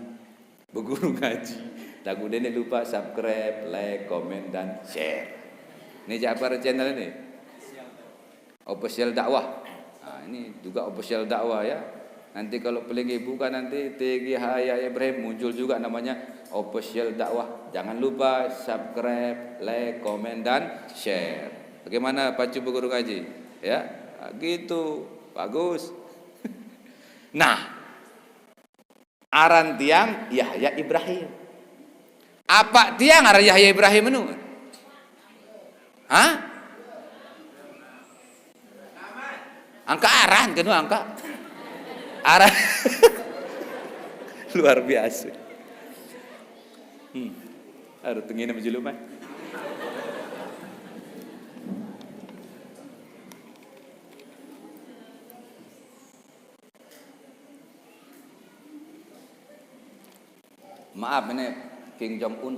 Berguru Ngaji. Lagu dia ni lupa subscribe, like, komen dan share. Ni apa channel ni? Official dakwah. Ini juga official dakwah ya. Nanti kalau peling buka nanti TGH Yahya Ibrahim muncul juga namanya official dakwah. Jangan lupa subscribe, like, komen dan share. Bagaimana Pacu Berguru Ngaji? Ya, gitu. Bagus. Nah, aran tiang Yahya Ibrahim. Apa tiang aran Yahya Ibrahim itu? Angka aran kan angka. Aran luar biasa. Harus tengin sama juluman. Maaf ini King Jong Un.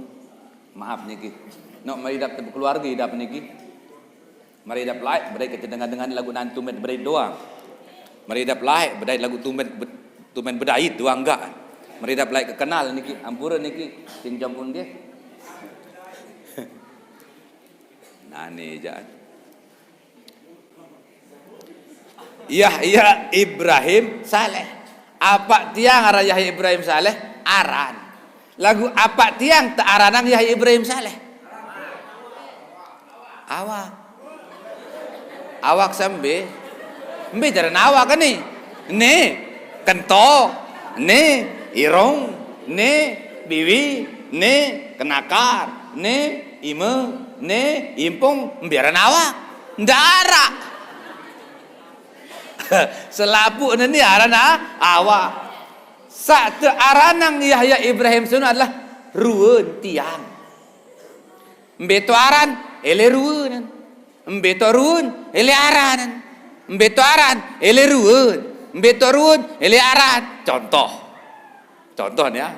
Maaf niki. Nok mari dap keluarga dap niki. Mari dap like bedai kita dengan lagu nantu met bedai doang. Mari dap like bedai lagu tumen bedai doang enggak. Mari dap like kenal niki ampura niki King Jong Un ge. Nani jangan. Yahya Ibrahim Saleh. Apa tiang aran Yahya Ibrahim Saleh? Aran. Lagu apa tiang tak aranang Yahya Ibrahim Saleh? Awak. Awak sambe. Mbe jaran awak kan ni? Ne kento, ne irong, ne biwi, ne kenakar, ne ime, ne impung, biaran awak. Ndara. Selapu ni aran awak. Satu aranang Yahya Ibrahim Saleh adalah ruun tiang. Mbeto aran ele ruun. Mbeto ruun ele aran. Mbeto aran ele ruun. Mbeto ruun ele aran. Contohnya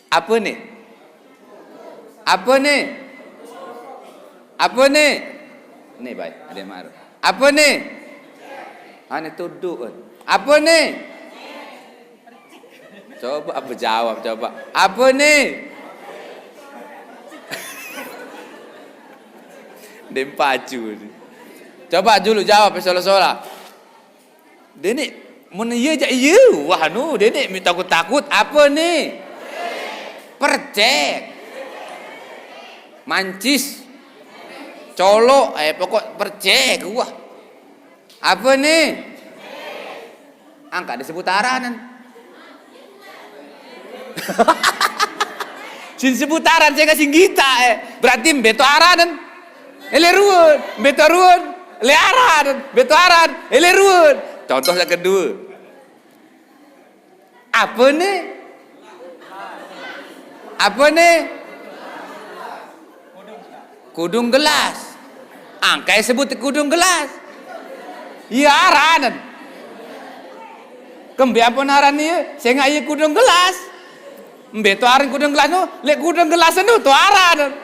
apa ni? Apa ni? Apa ni? Ni baik, ada marah. Apa ni? Ane tuduk. Apa ni? Coba apa jawab coba. Apa ni? Dem pacu ni. Coba dulu jawab soal-soal. Dia ni mun ye jak ye. Wah nu dia ni takut-takut apa ni? Percek. Mancis. Colok pokok percek wah. Apa ni? Angkat disebut aranan. Sin seputaran saya kasih gita berarti beto aranan ele ruun beto ruun le aranan beto aran ele ruun. Contoh yang kedua, apa nih kudung gelas. Angkai sebut kudung gelas ya aranan kembe apa aran ni saya ngai kudung gelas beto aran kudung gelas no le kudung gelas no to aran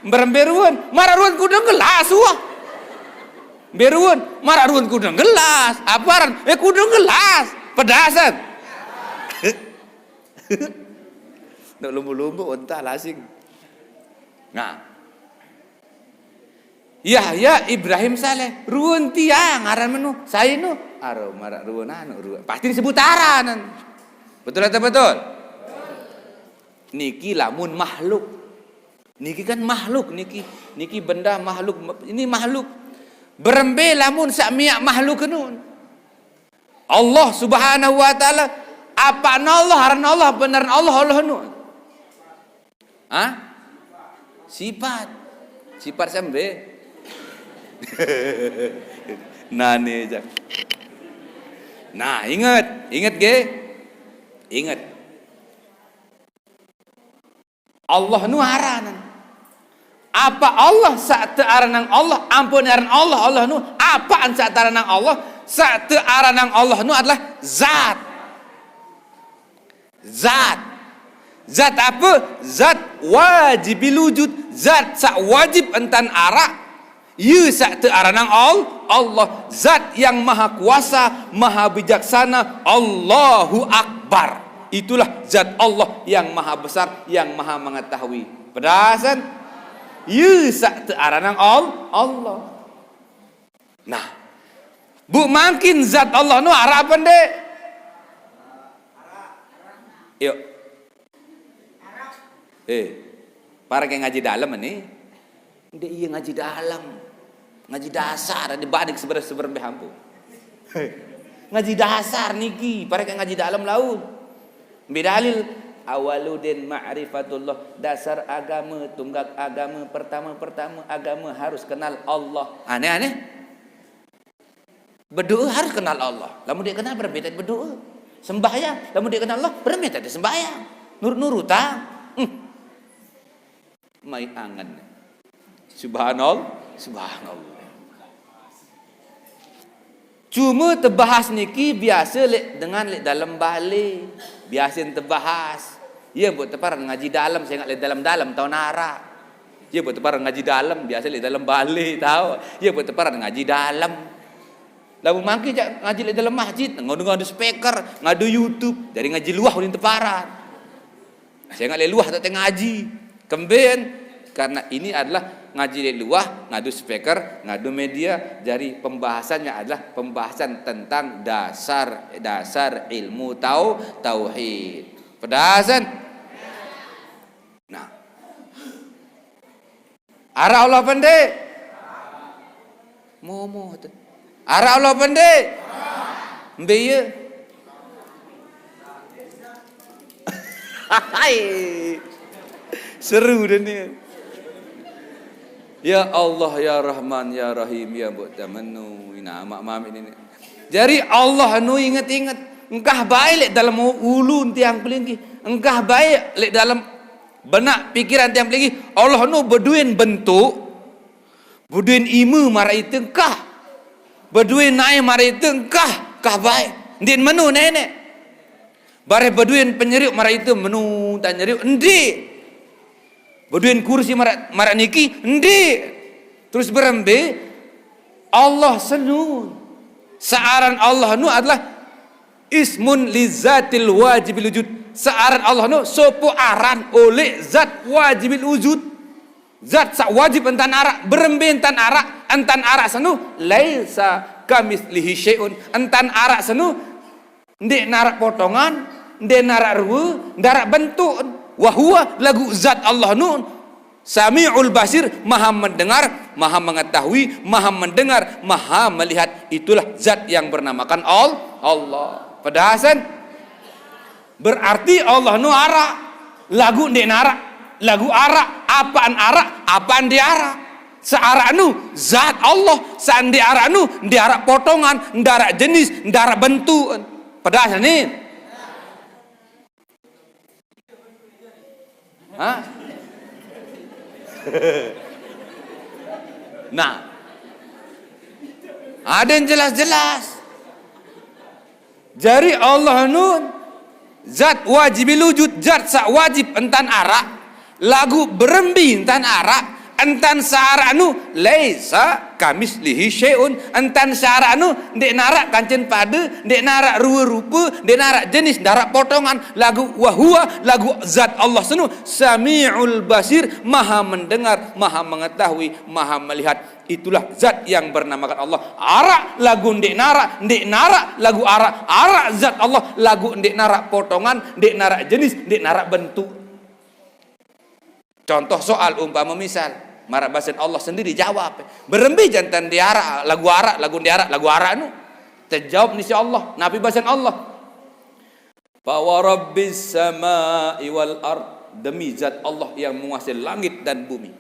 beremberuan mararuan kudung gelas wah beruan mararuan kudung gelas apa aran kudung gelas pedasan nak lumbu-lumbu entah lasing. Nah ya Ibrahim Saleh ruun tiang aran menu saya nu aro marak ruun anu ruun pasti disebut aranan. Betul atau betul? Niki lamun makhluk. Niki kan makhluk niki benda makhluk ini makhluk. Berembe lamun sak miak makhluk kenun. Allah Subhanahu wa taala apa Allah aran Allah benar Allah nu. Sifat sambe nane aja. Nah, ingat ge. Ingat. Allah nu aranan. Apa Allah sak teu aranang Allah, ampun aran Allah nu apaan sak teu aranang Allah? Sak teu aranang Allah nu adalah zat. Zat apa? Zat wajibil wujud, zat sak wajib entan ara. Ye sak teu aranang Allah, zat yang maha kuasa, maha bijaksana, Allahu Akbar. Itulah zat Allah yang maha besar, yang maha mengetahui. Pedasan? Ye sak teu aranang Allah. Nah, bu makin zat Allah nu ara apa dek? Yuk. Para yang ngaji dalam ini, dia iya ngaji dalam, ngaji dasar, dibanding seber behampu. Ngaji dasar niki, para yang ngaji dalam laut. Bidalil awaludin ma'rifatullah, dasar agama, tunggak agama, pertama agama harus kenal Allah. Aneh-aneh. Berdoa harus kenal Allah. Lamun dia kenal berbeda berdoa. Sembahyang, lamun dia kenal Allah berbeda sembahyang. Nurut-nurutan. Mai angan. Subhanallah. Cuma terbahas niki biasa dengan dalam balik. Biasa terbahas. Ya buat tepar ngaji dalam, saya ingat dalam tahu nara. Ya buat tepar ngaji dalam, biasa dalam balik tahu. Ya buat tepar ngaji dalam. Lalu mangki ngaji dalam masjid, ngadu speaker, ngadu YouTube, dari ngaji luah ulin teparan. Saya ingat luah tak ngaji. Kemben karena ini adalah ngaji luah, ngadu speaker, ngadu media. Jadi pembahasannya adalah pembahasan tentang dasar ilmu tauhid. Pedasan. Nah, arah Allah pendek. Momo tu. Arah Allah pendek. Mbeye. Hai. Seru dan ni. Ya Allah, ya Rahman, ya Rahim, ya Mu'tamanu. Ina mak ini. Jadi Allah nu ingat-ingat. Engkah baik dalam ulun tiang pelinggi. Engkah baik dalam benak pikiran tiang pelinggi. Allah nu berduin bentuk. Berduin imu marah itu engkah. Berduin naik marah itu engkah. Kah baik. Ndin menu nenek. Bare berduin penyeriuk marah itu menu tak nyeriuk. Ndi. Berduin kursi marak niki endi terus berembe Allah senun saaran Allah nu adalah ismun lizatil wajibil wujud. Saaran Allah nu sopo aran oleh zat wajibil wujud, zat sak wajib entan arak berembe entan arak senu laisa kamitslihi syai'un. Entan arak senu ndek narak potongan, ndek narak ruwe, ndarak bentuk. Wahwa lagu zat Allah nun Sami'ul Basir, maha mendengar, maha mengetahui, maha mendengar, maha melihat. Itulah zat yang bernamakan Allah. Pedasan berarti Allah nu ara lagu ndek narak lagu arak, apaan arak, apaan diarak. Searak nu zat Allah, sandi arak nu diarak potongan, ndarak jenis, ndarak bentuk. Pedas ni. Hah? Nah, ada yang jelas-jelas. Jari Allah nun zat wajibil wujud, zat sak wajib entan arak, lagu berembi entan arak, entan saranu laisa kamislihi syai'un, entan saranu ndek narak kancen pada, ndek narak rupa-rupa, ndek narak jenis, narak potongan, lagu wahua, lagu zat Allah senu sami'ul basir, maha mendengar, maha mengetahui, maha melihat. Itulah zat yang bernamakan Allah. Arak lagu ndek narak lagu arak zat Allah, lagu ndek narak potongan, ndek narak jenis, ndek narak bentuk. Contoh soal umpama misal marak bahasan Allah sendiri jawab. Berembi jantan diarak, lagu arak nu. Terjawab ni si Allah, Nabi bahasan Allah. Fa wa rabbis samai wal ard, demi zat Allah yang menguasai langit dan bumi.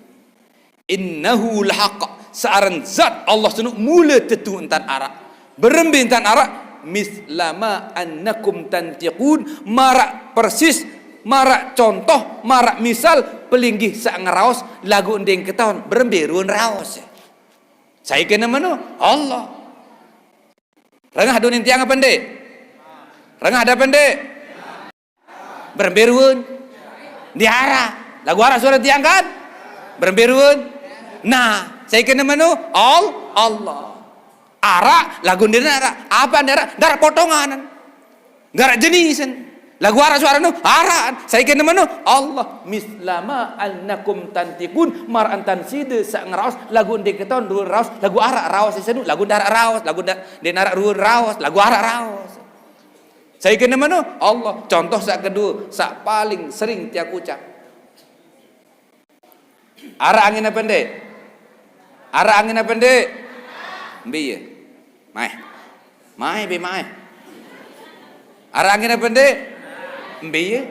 Innahu lahaq, searan zat Allah sunu mula tetu entan arak. Berembi entan arak mislama annakum tantiqun, marak persis, marak contoh, marak misal pelinggih sak ngeraos lagu ending ketahuan berembi ruan raos. Saya kena mana? Allah. Rengah dunin tiang apa ndek? Rengah ada pendek? Berembi ruan diara. Lagu arah suara tiang kan? Berembi ruan. Nah, saya kena mana? Allah. Arak lagu ndek arak. Apa ndek? Darak potongan. Darak jenisan. Lagu arah suara nu aran. Saya kena mana? Allah. Mislama annakum tantikun mar antan side sak ngeraos lagu ndek keton ruan raos, lagu arak raos sesenu, lagu darak raos, lagu ndek narak ruan raos, lagu arak raos. Saya kena mana? Allah. Contoh sak kedua, sak paling sering tiap ucap. Arak angin apa ndek? Arak angin apa ndek? Biye. Mai be mai. Arak angin apa ndek? Biye.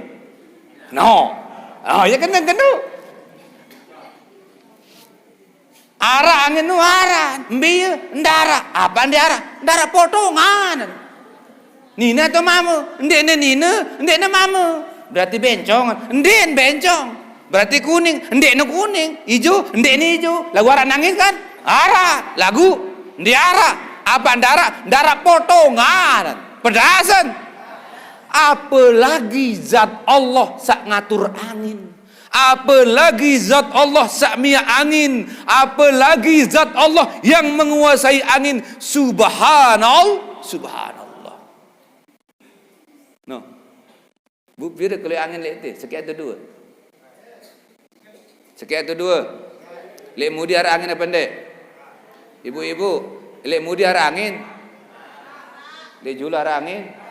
No. Oh, ya kena. Arak angin nu aran, biye ndara. Apa ndara? Ndara potongan. Nina atau mamu? Ndekne nina, ndekne mamu. Berarti bencong. Ndek bencong. Berarti kuning, ndekne kuning. Hijau, ndekne hijau. Lagu arak nangis kan? Arak. Lagu ndi arak. Apa ndara? Ndara potongan. Pedasan. Apalagi zat Allah sak ngatur angin, apalagi zat Allah sak mia angin, apalagi zat Allah yang menguasai angin. Subhanallah. No. Bu bila kalau angin lek sekian tu dua. Lek mudi arah angin apa ndek? Ibu-ibu, lek mudi arah angin. Lek jula arah angin.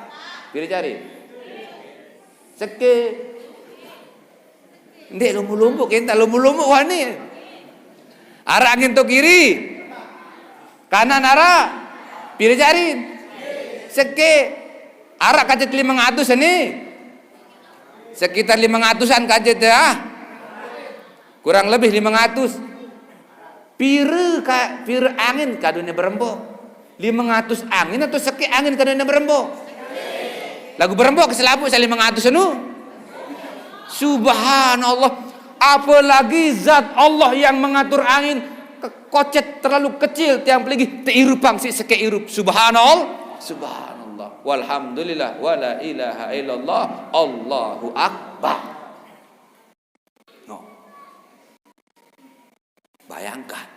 Bila cari? Seke. Ndek lumbu-lumbu, kita lumbu-lumbu wani. Arah angin tu kiri. Kanan arah. Bila cari? Seke. Arah kajet 500 ni. Sekitar 500-an kajet ya. Kurang lebih 500. Pira angin kadunya berembok. 500 angin atau seke angin kadunya berembok. Lagu berembok keselapuk saya 500 anu. Subhanallah. Apalagi zat Allah yang mengatur angin, kocet terlalu kecil tiang peligi teirupang si seke irup. Subhanallah. Walhamdulillah wala ilaha illallah Allahu akbar. No. Bayangkan.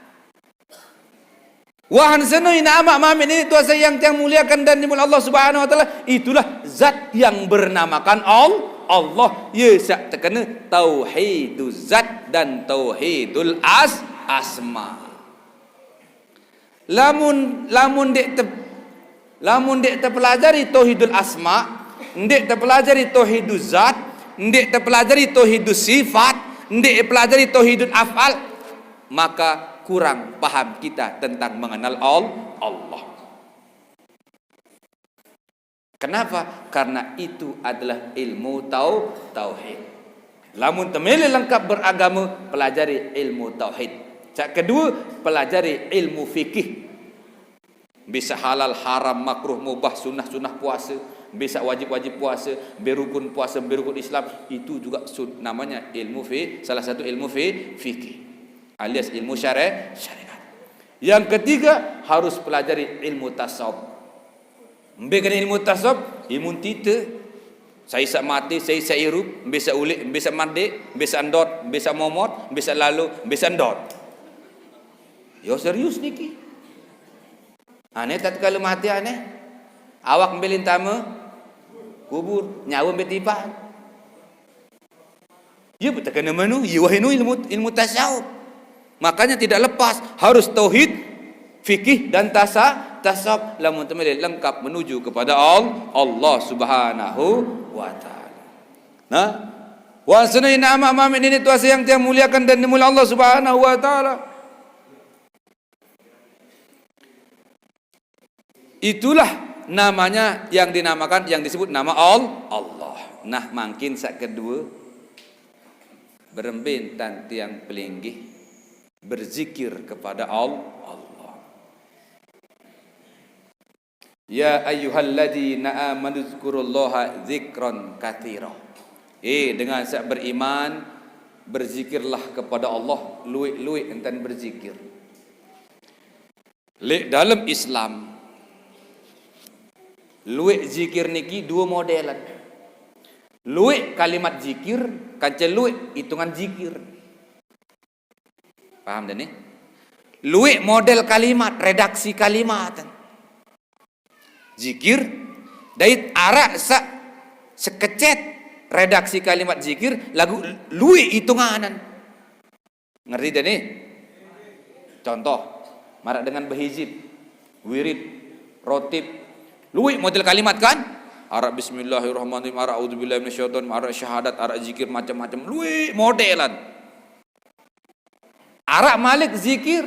Wahan senoi nama mamin ini Tuhan saya yang muliakan dan dimul Allah Subhanahu wa taala, itulah zat yang bernamakan Allah. Ya sak terkena tauhidul zat dan tauhidul asma. Lamun dek terpelajari tauhidul asma, dek terpelajari tauhidul zat, dek terpelajari tauhidul sifat, dek pelajari tauhidul af'al, maka kurang paham kita tentang mengenal Allah. Kenapa? Karena itu adalah ilmu tauhid. Lamun temele lengkap beragama, pelajari ilmu tauhid. Cak kedua, pelajari ilmu fikih. Bisa halal, haram, makruh, mubah, sunnah puasa, bisa wajib puasa, berukun puasa, berukun Islam, itu juga namanya ilmu salah satu ilmu fikih alias ilmu syariat. Yang ketiga, harus pelajari ilmu tasawuf. Memberikan ilmu tasawuf, ilmu tita. Saya sak mati, saya sak hirup, bisa ulik, bisa mandik, bisa andot, bisa momot, bisa lalu, bisa andot. Yo serius niki. Aneh tatkala mati aneh. Awak mbelin tama kubur, nyawa betipan. Ya betul kena menu, ya wahinu ilmu tasawuf. Makanya tidak lepas, harus tauhid, fikih dan tasawuf, lamun temele lengkap menuju kepada Allah Subhanahu wa taala. Nah, wa sunaina amma ini tuasa yang dia muliakan dan dimuliakan Allah Subhanahu wa taala. Itulah namanya yang dinamakan, yang disebut nama Allah. Nah, makin sak kedua berembin tan tiang pelinggih berzikir kepada Allah. Ya ayyuhalladzina amanu dzkurullaha dzikran katsira. Dengan sak beriman berzikirlah kepada Allah luik-luik enten berzikir. Dalam Islam luik zikir niki dua modelan. Luik kalimat zikir, kancel luik hitungan zikir. Paham dah ni? Luik model kalimat, redaksi kalimat. Zikir dari arak sekecet redaksi kalimat zikir lagu luik hitunganan. Ngerti dah ni? Contoh, marak dengan berhizib, wirid, rotib, luik model kalimat kan? Arak bismillahirrahmanirrahim, arak auzubillahi minasyaitonir rajim, arak syahadat, arak zikir macam-macam, luik modelan. Arak malik zikir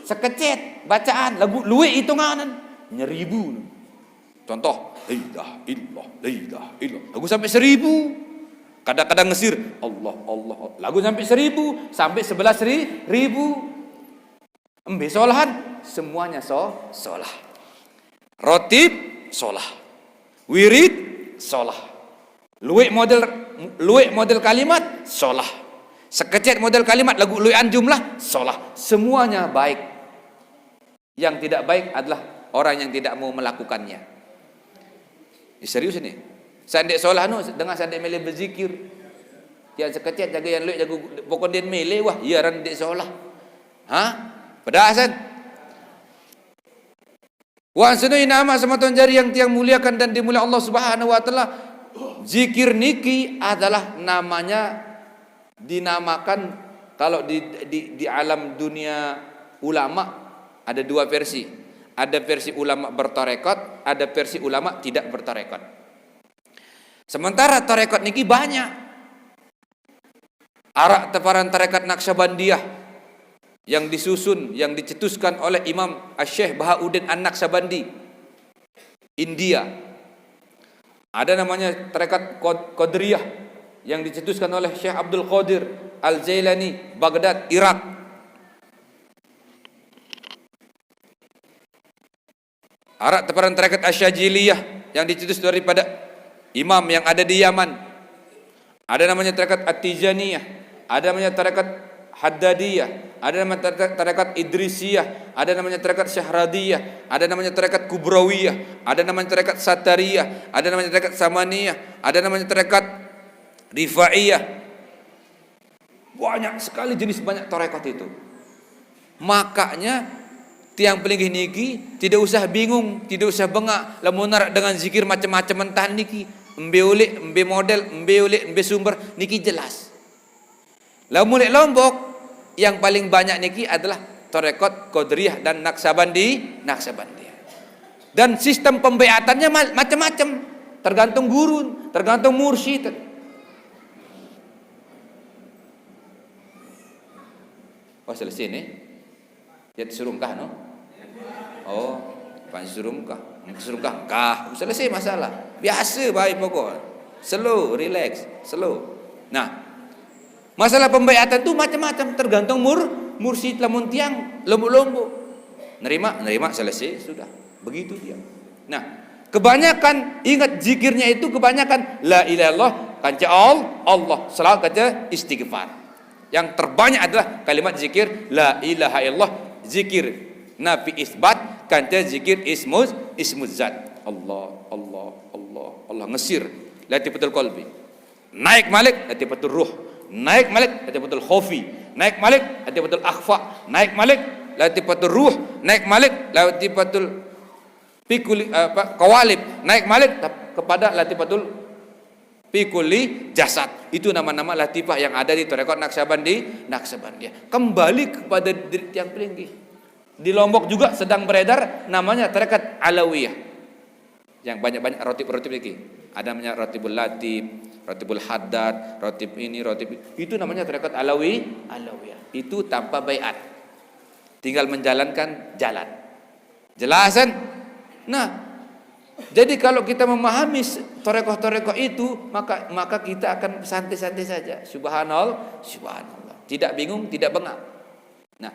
sekecet bacaan lagu luik hitunganan nyeribu. Contoh, la ilaha illallah, lagu sampai 1000. Kadang-kadang ngesir Allah, lagu sampai 1000, sampai 11.000. Embe solahan semuanya solah. Rotib solah, wirid solah, luik model kalimat solah, sekecet model kalimat lagu luian jumlah solah. Semuanya baik. Yang tidak baik adalah orang yang tidak mau melakukannya. Serius ini. Sandek solah nu dengan sandek mele berzikir. Yang sekecet jaga yang luik jaga pokok dia mele wah, ya ran dek solah. Pedasan. Wa sunai nama sematun jari yang tiang muliakan dan dimuliakan Allah Subhanahu wa taala. Zikir niki adalah namanya dinamakan kalau di alam dunia ulama ada dua versi. Ada versi ulama bertarekat, ada versi ulama tidak bertarekat. Sementara tarekat niki banyak. Arak teparan tarekat Naqsyabandiyah yang disusun, yang dicetuskan oleh Imam Asy-Syaikh Bahauddin An-Naqsyabandi, India. Ada namanya tarekat Qadiriyah yang dicetuskan oleh Syekh Abdul Qadir Al-Jailani, Baghdad, Irak. Arak teparan tarekat Asyadziliyah yang dicetus daripada imam yang ada di Yaman. Ada namanya tarekat At-Tijaniyah, ada namanya tarekat Haddadiyah, ada namanya tarekat Idrisiyah, ada namanya tarekat Syahradiyah, ada namanya tarekat Kubrawiyah, ada namanya tarekat Satariyah, ada namanya tarekat Samaniyah, ada namanya tarekat Rifaiyah. Banyak sekali jenis, banyak tarekat itu. Makanya tiang pelinggih niki tidak usah bingung, tidak usah bengak lamun narak dengan zikir macam-macam entahan niki, embe ulik, embe model, embe ulik, embe sumber niki jelas. Lamun mulai Lombok yang paling banyak niki adalah tarekat Qadiriyah dan Naqsyabandiyah. Dan sistem pembeatannya macam-macam, tergantung guru, tergantung mursyid. Oh selesai nih. Ya disurungkah no? Oh, pan surungkah? Surungkah? Selesai masalah. Biasa baik pokok. Slow, relax, slow. Nah, Masalah pembaiatan itu macam-macam, tergantung mursyid. Lamun tiang lombo-lombo, nerima selesai sudah, begitu dia. Nah, kebanyakan ingat zikirnya itu kebanyakan la ilaha illallah, kanca Allah, selalu kaca istighfar. Yang terbanyak adalah kalimat zikir la ilaha illallah, zikir nafi isbat, kanca zikir ismuz zat. Allah ngesir latifatul qalbi, naik malik latifatul ruh, naik malik latifatul khofi, naik malik latifatul akhfa, naik malik latifatul ruh, naik malik latifatul pikuli kawalib, naik malik kepada latifatul pikuli jasad. Itu nama-nama latifah yang ada di tarekat Naqsabandiyah. Kembali kepada diri yang tinggi. Di Lombok juga sedang beredar namanya tarekat Alawiyah, yang banyak-banyak rotib lagi. Ada namanya rotibul latif, rotibul haddad, rotib ini, rotib itu namanya tarekat Alawiyah. Itu tanpa baiat, tinggal menjalankan jalan. Jelasan. Nah, jadi kalau kita memahami torekoh itu, maka kita akan santai-santai saja. Subhanallah. Tidak bingung, tidak bengak. Nah,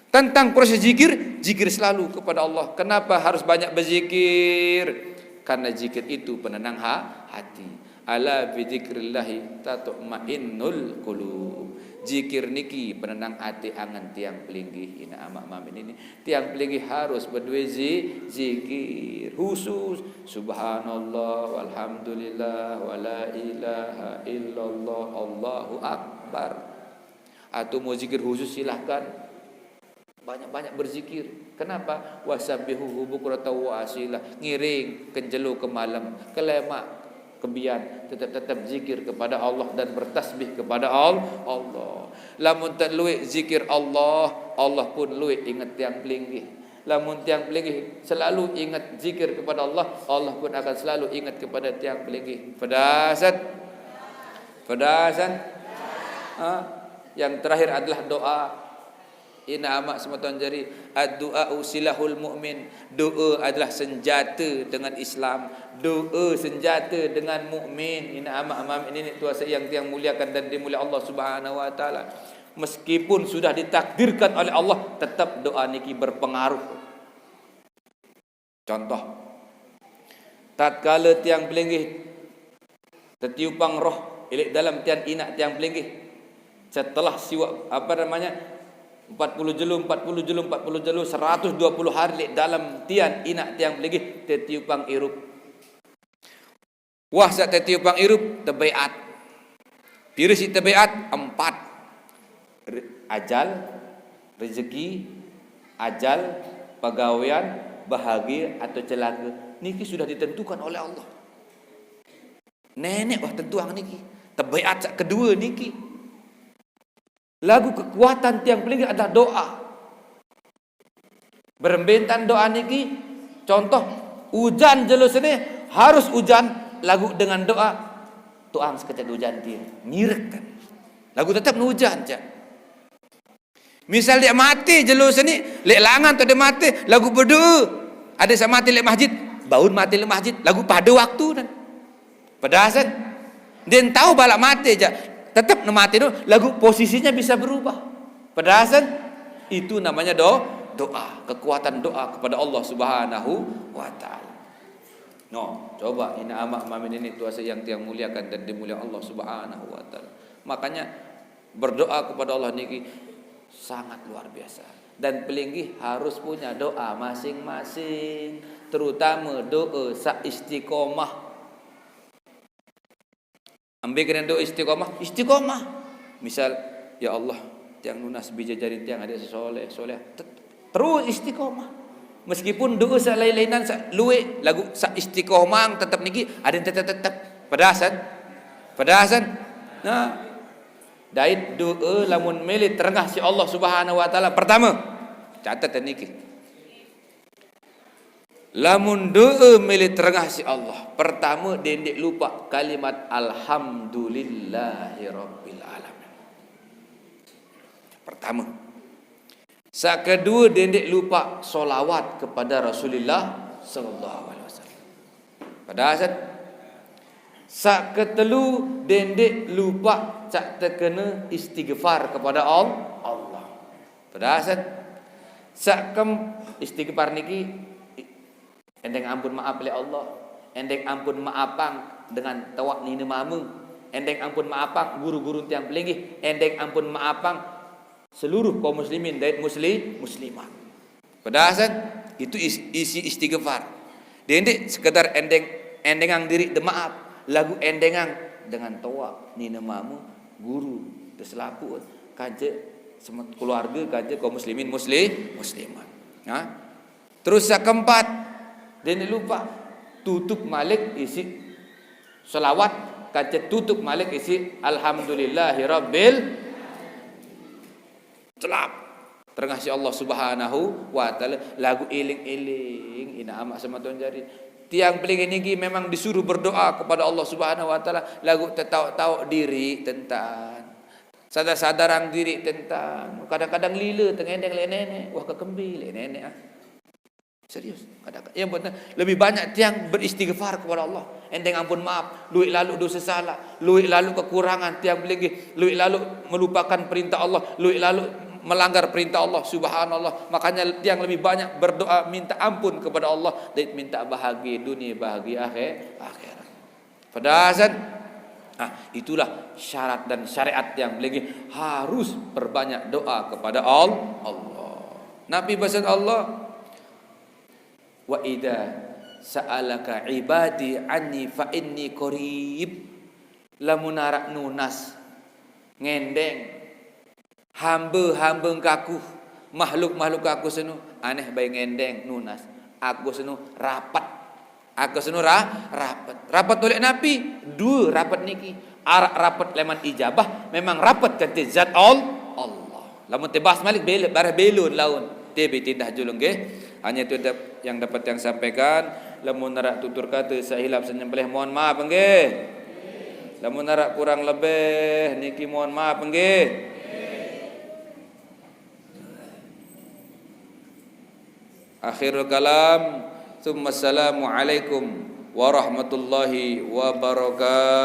tentang proses zikir selalu kepada Allah. Kenapa harus banyak berzikir? Karena zikir itu penenang hati. Ala bi dzikrillahi tatma'innul qulub. Zikir niki penenang hati angan tiang pelinggih. Ina amak mamin ini tiang pelinggih harus berdua zikir khusus. Subhanallah walhamdulillah wala ilaha illallah Allahu akbar. Atau mau zikir khusus silahkan, banyak-banyak berzikir. Kenapa? Wasabbihuhu bukratan wa asila, ngiring kenjelu ke malam, kelemak kebian, tetap zikir kepada Allah dan bertasbih kepada Allah. Lamun tak luwe zikir Allah pun luwe ingat tiang pelinggih. Lamun tiang pelinggih selalu ingat zikir kepada Allah pun akan selalu ingat kepada tiang pelinggih. Pedasan. Yang terakhir adalah doa. Ina amak sematan jari, ad-du'a silahul mu'min. Doa adalah senjata dengan Islam. Doa senjata dengan mukmin. Ina amak ini tuasa yang muliakan dan dimulia Allah Subhanahu wa taala. Meskipun sudah ditakdirkan oleh Allah, tetap doa niki berpengaruh. Contoh, tatkala tiang pelinggih tertiupang roh ilik dalam tiang inak tiang pelinggih, setelah siwa 40 jelu 120 hari dalam tian inak tiang pelinggih tertiupang irup. Wah saat tertiupang irup terbaiat. Pirisi terbaiat 4. Ajal, rezeki, ajal, pegawaian, bahagia atau celaka. Niki sudah ditentukan oleh Allah. Nenek wah tentuang niki. Terbaiat saat kedua niki. Lagu kekuatan tiang pelinggih adalah doa. Berembentan doa niki. Contoh, hujan jelus ini harus hujan. Lagu dengan doa, tuang sekejap hujan dia mirek kan. Lagu tetap hujan cak. Misal dia mati jelus ini, lek langan tu dia mati, lagu berdoa. Ada sa mati lek masjid, baun mati lek masjid, lagu pada waktu dan. Pedasan. Dia tahu balak mati cak. Tetap mati itu lagu posisinya bisa berubah. Pedasan itu namanya doa, kekuatan doa kepada Allah Subhanahu wa taala. No, coba ina amak mamin ini tuasa yang muliakan dan dimuliakan Allah Subhanahu wa taala. Makanya berdoa kepada Allah niki sangat luar biasa. Dan pelinggih harus punya doa masing-masing, terutama doa sa istiqomah. Ambil kena doa istiqomah. Misal, ya Allah, tiang lunas bija jari tiang ada soleh. Terus istiqomah. Meskipun doa sa lain-lainan sa luwe lagu sa istiqomah tetap niki ada tetap pedasan. Nah, dait doa lamun meli terengah si Allah Subhanahu wa taala. Pertama, catat niki. Lamun doa milik terengah si Allah, pertama dendek lupa kalimat alhamdulillahi rabbil alamin. Pertama. Sa kedua dendek lupa solawat kepada Rasulullah sallallahu alaihi wasallam. Padahal Sak ketelu dendek lupa cak terkena istighfar kepada Allah. Pedasan. Sak istighfar niki endeng ampun maaf oleh Allah. Endeng ampun maafang dengan tawak nina mama. Endeng ampun maafang guru-guru tiang pelinggih. Endeng ampun maafang seluruh kaum muslimin dan muslimat. Pedasan itu isi istighfar. Dendek sekedar endengang diri de maaf. Lagu endengang dengan tawak nina mama guru terselapu kaje semua keluarga kaje kaum muslimin muslimat. Terus yang keempat, dan lupa tutup malik isi selawat kaje tutup malik isi alhamdulillahirabbil celap. Terkasih Allah Subhanahu wa taala lagu eling-eling ina amak sama tuan jari. Tiang peling ini memang disuruh berdoa kepada Allah Subhanahu wa taala lagu tahu diri tentang sadar-sadarang diri tentang kadang-kadang lila tengendeng nenek wah kekembil nenek serius kadang-kadang yang betul lebih banyak tiang beristighfar kepada Allah endeng ampun maaf luik lalu dosa salah luik lalu kekurangan tiang belegi luik lalu melupakan perintah Allah luik lalu melanggar perintah Allah subhanallah makanya tiang lebih banyak berdoa minta ampun kepada Allah dan minta bahagia dunia bahagia akhirat pedasan itulah syarat dan syariat yang belegi harus berbanyak doa kepada Allah Nabi pesan Allah wa idza sa'alaka ibadi anni fa inni qarib lamun arak nunas ngendeng hamba kaku makhluk aku senu aneh bae ngendeng nunas aku senu rapat rapat oleh Nabi dua rapat niki arak rapat leman ijabah memang rapat kan zat Allah lamun tebas malik barah belun laun tebe tindah julung nggih hanya itu yang dapat yang sampaikan lamun narak tutur kata sahilap senyembelih mohon maaf nggih lamun narak kurang lebih niki mohon maaf nggih akhirul kalam thumma assalamu alaikum warahmatullahi wabarakatuh.